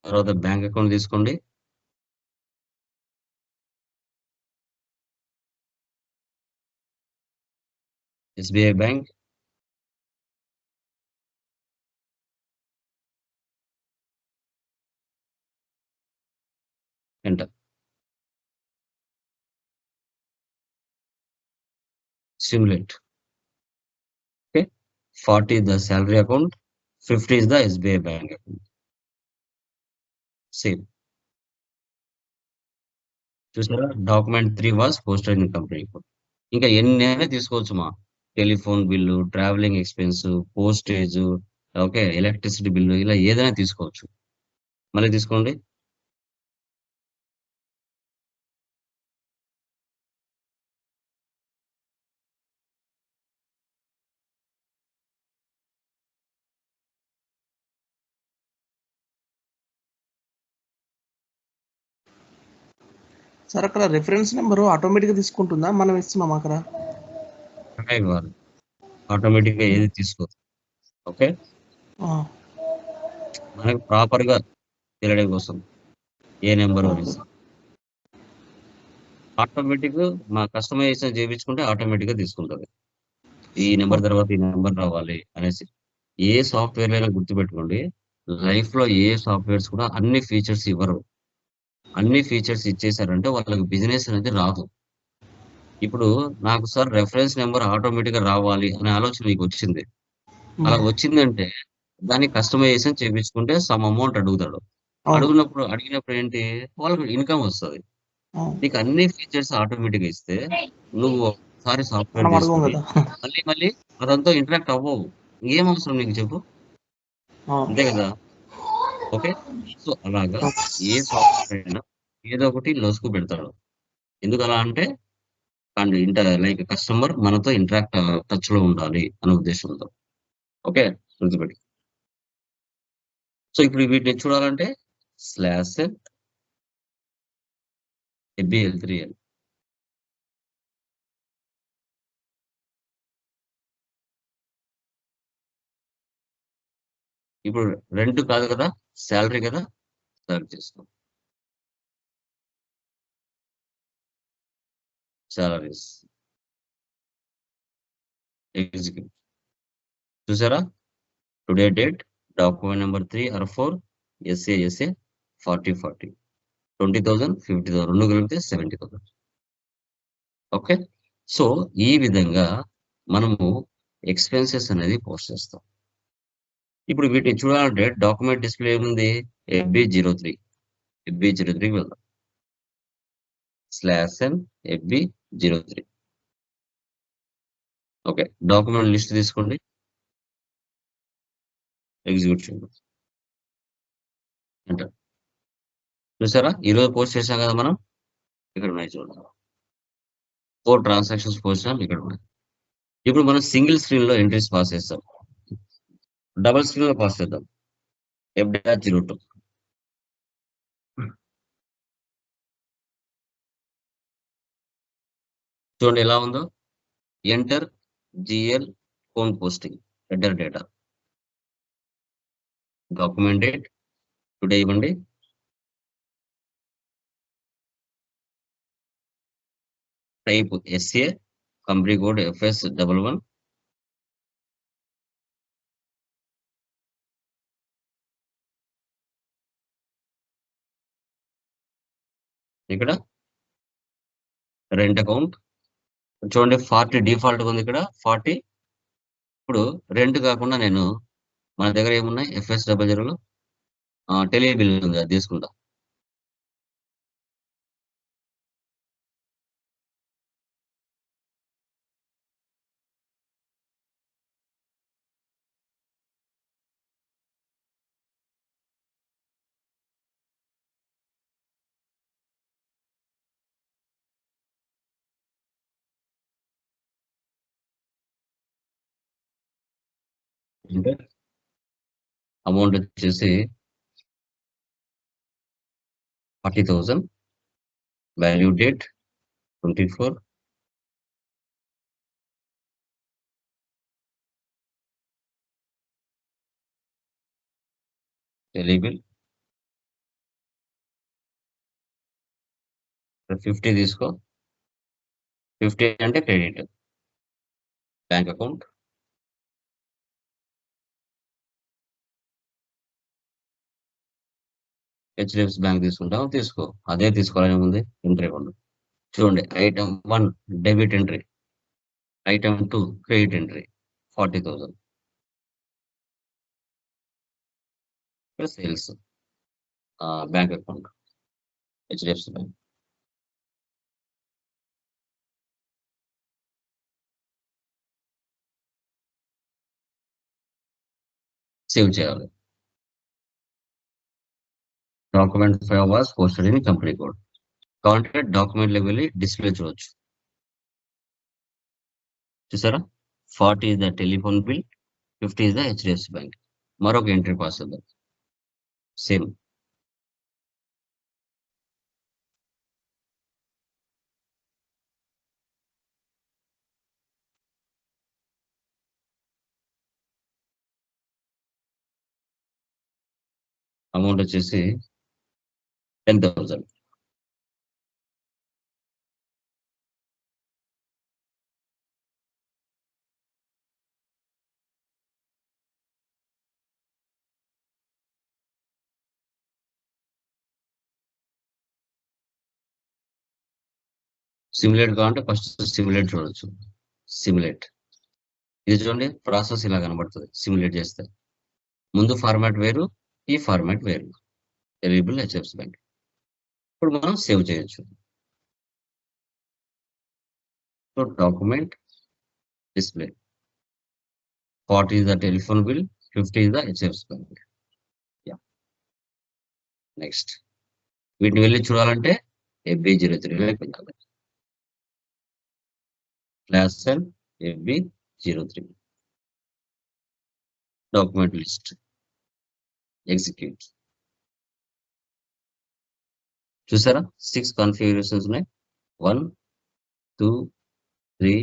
తర్వాత బ్యాంక్ అకౌంట్ తీసుకోండి, SBI bank, enter. Simulate. Okay. 40 is the salary account, 50 is the SBI bank account. Same. చూసారా, document 3 was posted in company code. ఇంకా ఎన్నైనా తీసుకోవచ్చు మా, telephone bill, travelling expense, postage, okay, electricity bill, ఇలా ఏదైనా తీసుకోవచ్చు. మళ్ళీ తీసుకోండి. సార్ అక్కడ రిఫరెన్స్ నెంబర్ ఆటోమేటిక్గా తీసుకుంటుందా, మనం ఇస్తున్నాం అక్కడ? ఆటోమేటిక్ గా ఏది తీసుకోవచ్చు. ఓకే, మనకి ప్రాపర్ గా తెలియడం కోసం ఏ నెంబర్ అనేసి ఆటోమేటిక్ మా కస్టమైజేషన్ చేయించుకుంటే ఆటోమేటిక్ గా తీసుకుంటుంది. ఈ నెంబర్ తర్వాత ఈ నెంబర్ రావాలి అనేసి. ఏ సాఫ్ట్వేర్ అయినా గుర్తుపెట్టుకోండి, లైఫ్ లో ఏ సాఫ్ట్వేర్స్ కూడా అన్ని ఫీచర్స్ ఇవ్వరు. అన్ని ఫీచర్స్ ఇచ్చేసారంటే వాళ్ళకి బిజినెస్ అనేది రాదు. ఇప్పుడు నాకు సార్ రెఫరెన్స్ నెంబర్ ఆటోమేటిక్ గా రావాలి అనే ఆలోచన మీకు వచ్చింది. అలా వచ్చిందంటే దాన్ని కస్టమైజేషన్ చేయించుకుంటే సమ్ అమౌంట్ అడుగుతాడు. అడిగినప్పుడు ఏంటి, వాళ్ళకి ఇన్కమ్ వస్తుంది. నీకు అన్ని ఫీచర్స్ ఆటోమేటిక్ గా ఇస్తే నువ్వు ఒకసారి సాఫ్ట్వేర్ తీసుకుని మళ్ళీ మళ్ళీ అదంతా ఇంటరాక్ట్ అవ్వవు. ఏం అవసరం నీకు చెప్పు, అంతే కదా? ఓకే, సో అలాగా ఏ సాఫ్ట్వేర్ అయినా ఏదో ఒకటి లొసుకు పెడతాడు. ఎందుకు అలా అంటే లైక్ కస్టమర్ మనతో ఇంటరాక్ట్ టచ్ లో ఉండాలి అనే ఉద్దేశంతో. ఓకే, గుర్తుపెట్టి. సో ఇప్పుడు వీటిని చూడాలంటే స్లాష్ FBL3L. ఇప్పుడు రెంట్ కాదు కదా, శాలరీ కదా, సెలెక్ట్ చేసుకో. Salaries execute. చూసారా, today date, document number 3 or 4, SA 40 20,000 50,000 రెండు కలిపితే 70,000. ఓకే, సో ఈ విధంగా మనము ఎక్స్పెన్సెస్ అనేది పోస్ట్ చేస్తాం. ఇప్పుడు వీటిని చూడాలంటే డాక్యుమెంట్ డిస్ప్లే ఏముంది, FB03కి వెళ్దాం. /n FB03. Okay, document list తీసుకోండి, ఎగ్జిక్యూట్ చేయండి, ఎంటర్. చూసారా, ఈరోజు పోస్ట్ చేసాం కదా మనం, ఇక్కడ ఉన్నాయి చూడండి, 4 ట్రాన్సాక్షన్స్ పోస్ట్ చేసాం, ఇక్కడ ఉన్నాయి. ఇప్పుడు మనం సింగిల్ స్క్రీన్ లో ఎంట్రీస్ పాస్ చేస్తాం, డబుల్ స్క్రీన్ లో పాస్ చేద్దాం. F-02. చూడండి ఎలా ఉందో, enter GL phone posting header data, document date today ఇవ్వండి, type SA, company code FS11, ఇక్కడ రెంట్ అకౌంట్ చూడండి 40 డిఫాల్ట్ ఉంది, ఇక్కడ 40. ఇప్పుడు రెంట్ కాకుండా నేను మన దగ్గర ఏమున్నాయి, FS00లో టెలి బిల్ ఉంది, అది తీసుకుంటా. అంటే అమౌంట్ వచ్చేసి 40,000, వాల్యూ డేట్ 24, టెలిబిల్ 50 తీసుకో, 50 అంటే credit, bank account, HDFC bank తీసుకుంటాం, తీసుకో. అదే తీసుకోవాలని ఉంది. ఎంట్రీ ఇవ్వండి. చూడండి, item 1 debit entry, item 2 credit entry 40,000 plus sales bank account HDFC bank. Save చేయాలి. Document 5 was posted in company code. కావాలంటే డాక్యుమెంట్ లెవెల్ డిస్ప్లే చూడొచ్చు. చూసారా, 40 is the telephone bill, 50 is the HDFC bank. మరొక ఎంట్రీ పాస్ చేద్దాం. సేమ్ అమౌంట్ వచ్చేసి 10,000. సిమ్యులేట్ కావాలంటే ఫస్ట్ సిమ్యులేట్ చూడొచ్చు. సిమ్యులేట్ ఇది చూడండి, ప్రాసెస్ ఇలా కనబడుతుంది. సిమ్యులేట్ చేస్తే ముందు ఫార్మాట్ వేరు, ఈ ఫార్మాట్ వేరు. Eligible HDFC bank. ఇప్పుడు మనం సేవ్ చేయొచ్చు. So document display 40 is the telephone bill, 50 is the HDFC bank. Next వీటిని వెళ్ళి చూడాలంటే FB03 అయిపోయింది. Class cell FB03 document list execute. చూసారా, 6 కాన్ఫిగరేషన్స్ ఉన్నాయి. 1 2 3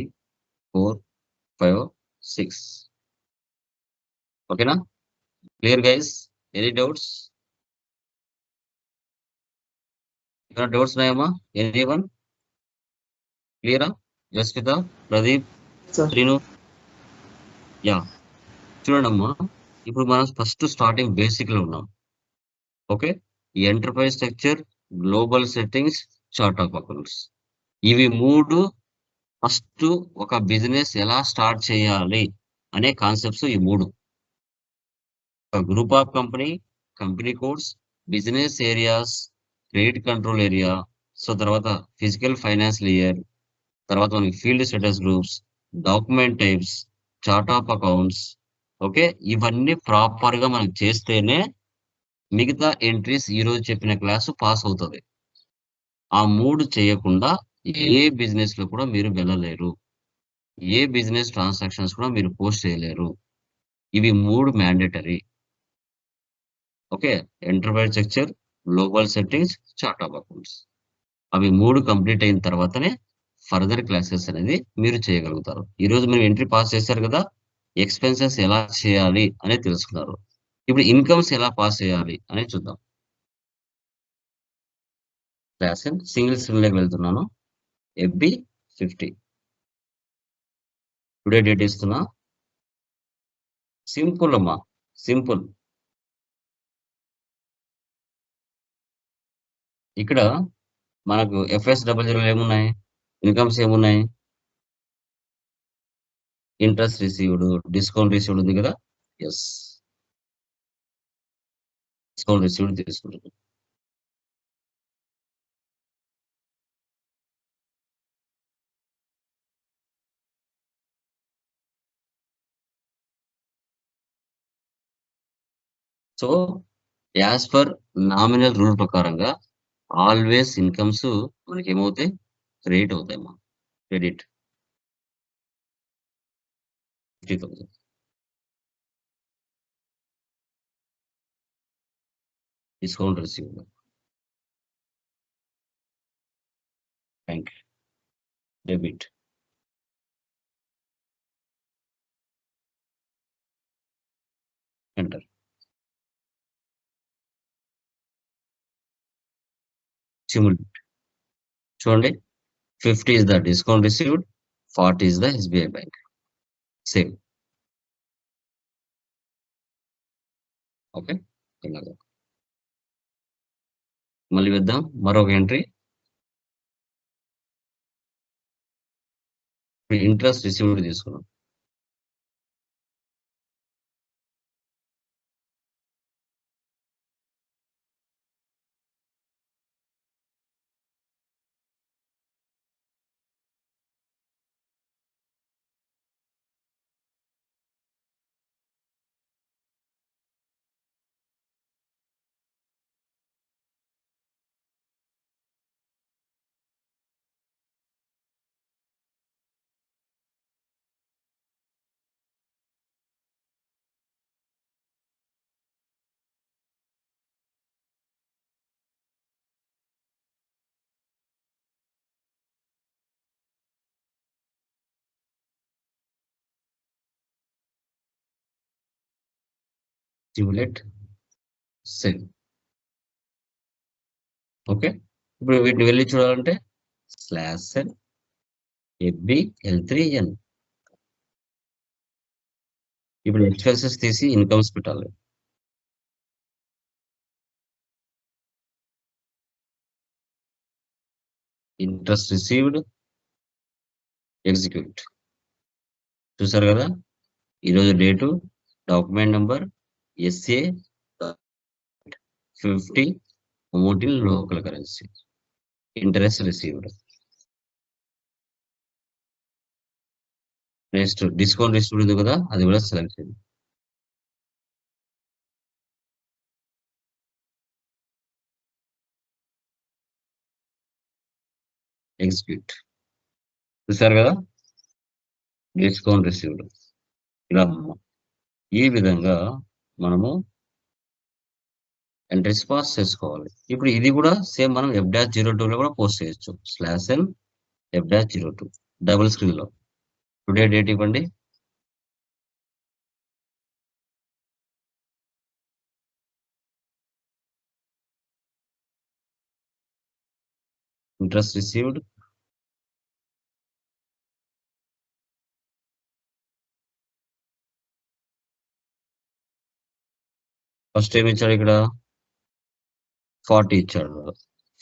4 5 6. ఓకేనా? Clear guys? Any doubts? ఏమైనా డౌట్స్ ఉన్నాయమ్మా? Anyone? క్లియరా? జస్విత, ప్రదీప్, సార్ శ్రీను? యా, చూడండి అమ్మా, ఇప్పుడు మనం ఫస్ట్ స్టార్టింగ్ బేసిక్ లో ఉన్నాం. Okay, enterprise structure, global settings, chart of accounts. ఇవి 3 ఫస్ట్ ఒక బిజినెస్ ఎలా స్టార్ట్ చేయాలి అనే కాన్సెప్ట్స్. ఈ 3 group of company, company codes, business areas, credit control area, so తర్వాత ఫిజికల్ ఫైనాన్షియల్ ఇయర్, తర్వాత మనకి field status groups, document types, chart of accounts. Okay, ఇవన్నీ ప్రాపర్ గా మనం చేస్తేనే మిగతా ఎంట్రీస్ ఈ రోజు చెప్పిన క్లాసు పాస్ అవుతుంది. ఆ 3 చేయకుండా ఏ బిజినెస్ లో కూడా మీరు వెళ్ళలేరు. ఏ బిజినెస్ ట్రాన్సాక్షన్స్ కూడా మీరు పోస్ట్ చేయలేరు. ఇవి 3 mandatory. Okay, enterprise structure, global settings, chart of accounts. అవి 3 కంప్లీట్ అయిన తర్వాతనే ఫర్దర్ క్లాసెస్ అనేది మీరు చేయగలుగుతారు. ఈ రోజు మీరు ఎంట్రీ పాస్ చేశారు కదా, ఎక్స్పెన్సెస్ ఎలా చేయాలి అనేది తెలుసుకున్నారు. ఇప్పుడు ఇన్కమ్స్ ఎలా పాస్ చేయాలి అనేది చూద్దాం. క్లాస్ సింగిల్ స్క్రీన్లోకి వెళ్తున్నాను. FB50 టుడే డేట్ ఇస్తున్నా. సింపుల్ అమ్మా, సింపుల్. ఇక్కడ మనకు FS00 ఏమున్నాయి, ఇన్కమ్స్ ఏమున్నాయి, ఇంట్రెస్ట్ రిసీవ్డ్, డిస్కౌంట్ రిసీవ్డ్ ఉంది కదా. ఎస్, డిస్కౌంట్ రిసీవ్డ్ తీసుకుంటుంది. So as per nominal rule ప్రకారంగా ఆల్వేస్ ఇన్కమ్స్ మనకి ఏమవుతాయి, క్రెడిట్ అవుతాయి అమ్మా. Credit 50,000. Discount received bank debit. Enter. Simulate. చూడండి, 50 is the discount received, 40 is the SBI bank. Same. Okay, ఇలాగా మళ్ళీ వేద్దాం మరొక ఎంట్రీ. ఇంట్రెస్ట్ రిసీవ్డ్ తీసుకున్నాం. Simulate cell. ఓకే, ఇప్పుడు వీటిని వెళ్ళి చూడాలంటే స్లాష్ సెల్ FBL3N. ఇప్పుడు ఎక్స్పెన్సెస్ తీసి ఇన్కమ్స్ పెట్టాలి. Interest received execute. చూసారు కదా, ఈరోజు date, document number SA50, amount in local currency, interest received. Next discount received ఉంది కదా, అది కూడా సెలెక్ట్ చేయండి. ఎగ్జిక్యూట్. చూసారు కదా, డిస్కౌంట్ రిసీవ్డ్. ఇలా ఈ విధంగా మనము ఎంట్రీస్ పాస్ చేసుకోవాలి. ఇప్పుడు ఇది కూడా సేమ్ మనం F-02 లో కూడా పోస్ట్ చేయొచ్చు. /N F-02 డబుల్ స్క్రీన్ లో. టుడే డేట్ ఇవ్వండి. ఇంట్రెస్ట్ రిసీవ్డ్, ఫస్ట్ ఏమి ఇచ్చాడు ఇక్కడ 40 ఇచ్చాడు.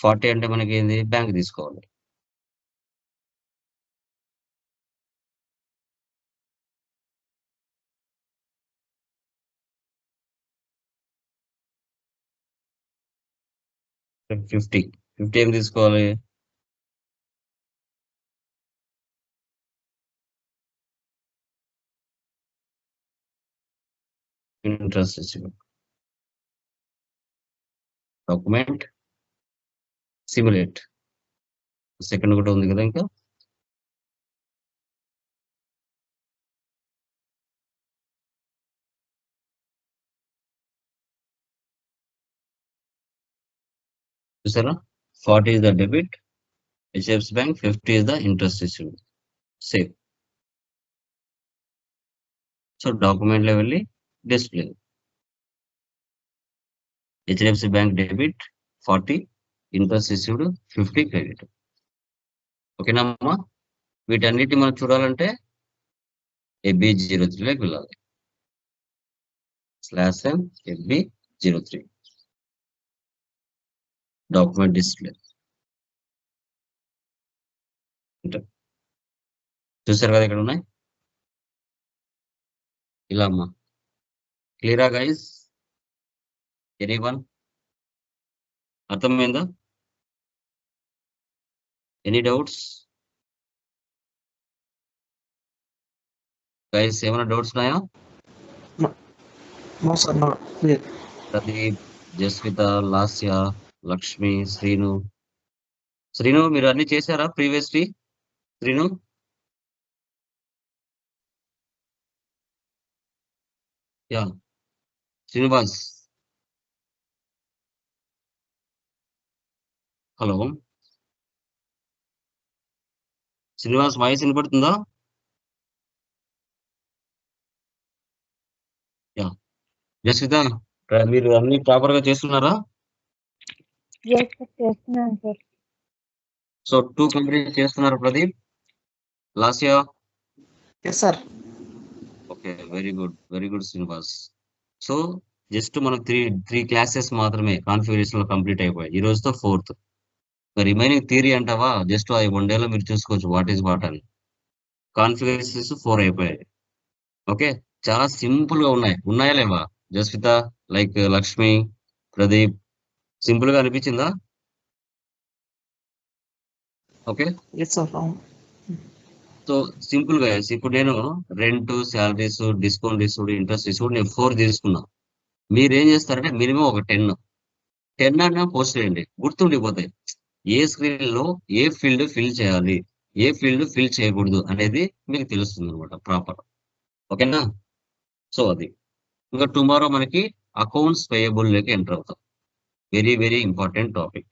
40 అంటే మనకి ఏంది, బ్యాంక్ తీసుకోవాలి. ఫిఫ్టీ ఏం తీసుకోవాలి, interest received. Document simulate. Second కూడా ఉంది కదా ఇంకా. చూసారా, 40 is the debit, HDFC Bank, 50 is the interest received. Save. So document లో వెళ్ళి display HDFC Bank debit 40, interest received 50 credit. ఓకేనా అమ్మా, వీటన్నిటి మనం చూడాలంటే FB03 లోకి వెళ్ళాలి. /N FB03 document display. చూసారు కదా ఇక్కడ ఉన్నాయి ఇలా అమ్మా. క్లియరా గైస్? ఎనీవన్ అర్థమైందా? Any doubts guys? ఏమైనా డౌట్స్ ఉన్నాయా? ప్రదీప్, జస్విత, లాస్య, లక్ష్మి, శ్రీను. మీరు అన్ని చేశారా previously? Srinu, yeah. Srinivas, hello Srinivas, voice వినపడుతుందా? యా. జస్విత, మీరు అన్ని ప్రాపర్ గా చేస్తున్నారా? చేస్తున్నాను సార్. సో 2 కంప్లీట్ చేస్తున్నారు Pradeep, Lasya? Yes sir. Okay, very good Srinivas. So just మనకు త్రీ క్లాసెస్ మాత్రమే కాన్ఫిగరేషన్ లో కంప్లీట్ అయిపోయాయి. ఈ రోజుతో 4th. రిమైనింగ్ థియరీ అంటావా, జస్ట్ అది 1 డేలో మీరు చూసుకోవచ్చు వాట్ ఈస్ వాట్ అని. కాన్ఫిగరేషన్స్ 4 అయిపోయాయి. ఓకే, చాలా సింపుల్ గా ఉన్నాయా లేవా జస్విత, లైక్ లక్ష్మి, ప్రదీప్? సింపుల్ గా అనిపించిందా? ఓకే, ఎస్ సార్ అవును. సో సింపుల్ గా ఇప్పుడు నేను రెంట్, శాలరీస్, డిస్కౌంట్ ఇస్తుడు, ఇంట్రెస్ట్ ఇస్తుడు నేను 4 తీసుకున్నా. మీరు ఏం చేస్తారంటే మినిమం ఒక 10 అన్నా పోస్ట్ చేయండి, గుర్తుండిపోతాయి. ఏ స్క్రీన్ లో ఏ ఫీల్డ్ ఫిల్ చేయాలి, ఏ ఫీల్డ్ ఫిల్ చేయకూడదు అనేది మీకు తెలుస్తుంది అనమాట ప్రాపర్. ఓకేనా? సో అది ఇంకా టుమారో మనకి అకౌంట్స్ పేయబుల్ లోకి ఎంటర్ అవుతాం. Very very important topic.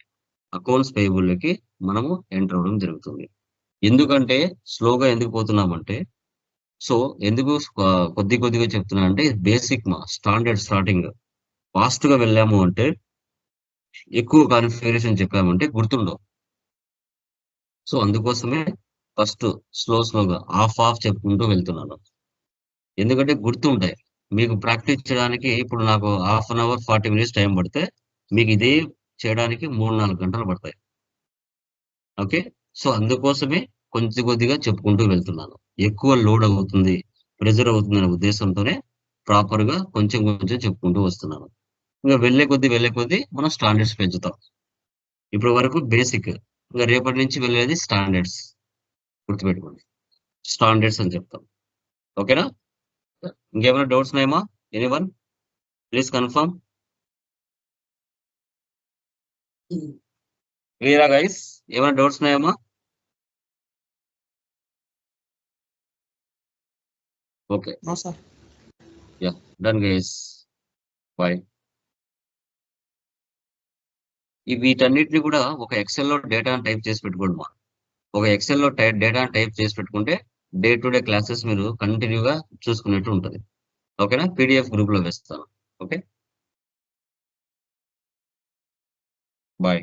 Accounts payable లోకి మనము ఎంటర్ అవ్వడం జరుగుతుంది. ఎందుకంటే స్లోగా ఎందుకు పోతున్నామంటే, సో ఎందుకు కొద్దిగా చెప్తున్నా అంటే బేసిక్ మా స్టార్టింగ్ ఫాస్ట్ గా వెళ్ళాము అంటే, ఎక్కువ కాన్ఫిగరేషన్ చెప్పామంటే గుర్తుండవు. సో అందుకోసమే ఫస్ట్ స్లోగా ఆఫ్ చెప్పుకుంటూ వెళ్తున్నాను. ఎందుకంటే గుర్తుంటాయి. మీకు ప్రాక్టీస్ చేయడానికి ఇప్పుడు నాకు 1/2 అవర్ 40 మినిట్స్ టైం పడితే మీకు ఇదే చేయడానికి 3-4 గంటలు పడతాయి. ఓకే, సో అందుకోసమే కొద్దిగా చెప్పుకుంటూ వెళ్తున్నాను. ఎక్కువ లోడ్ అవుతుంది, ప్రెజర్ అవుతుంది అనే ఉద్దేశంతోనే ప్రాపర్ గా కొంచెం చెప్పుకుంటూ వస్తున్నాను. ఇంకా వెళ్ళే కొద్దీ మనం స్టాండర్డ్స్ పెంచుతాం. ఇప్పటి వరకు బేసిక్, ఇంకా రేపటి నుంచి వెళ్ళేది స్టాండర్డ్స్. గుర్తుపెట్టుకోండి, స్టాండర్డ్స్ అని చెప్తాం. ఓకేనా? ఇంకేమైనా డౌట్స్ ఉన్నాయమ్మా? Anyone please confirm. క్లియరా గైస్? ఏమైనా డౌట్స్ ఉన్నాయమ్మా? Okay, no sir. Yeah, done guys, bye. వీటన్నిటిని కూడా ఒక ఎక్సెల్ లో డేటా టైప్ చేసి పెట్టుకోండి మా. ఒక ఎక్సెల్ లో డేటా టైప్ చేసి పెట్టుకుంటే డే టు డే క్లాసెస్ మీరు కంటిన్యూగా చూసుకునేట్టు ఉంటుంది. ఓకేనా? పీడిఎఫ్ గ్రూప్ లో వేస్తాను. Okay, bye.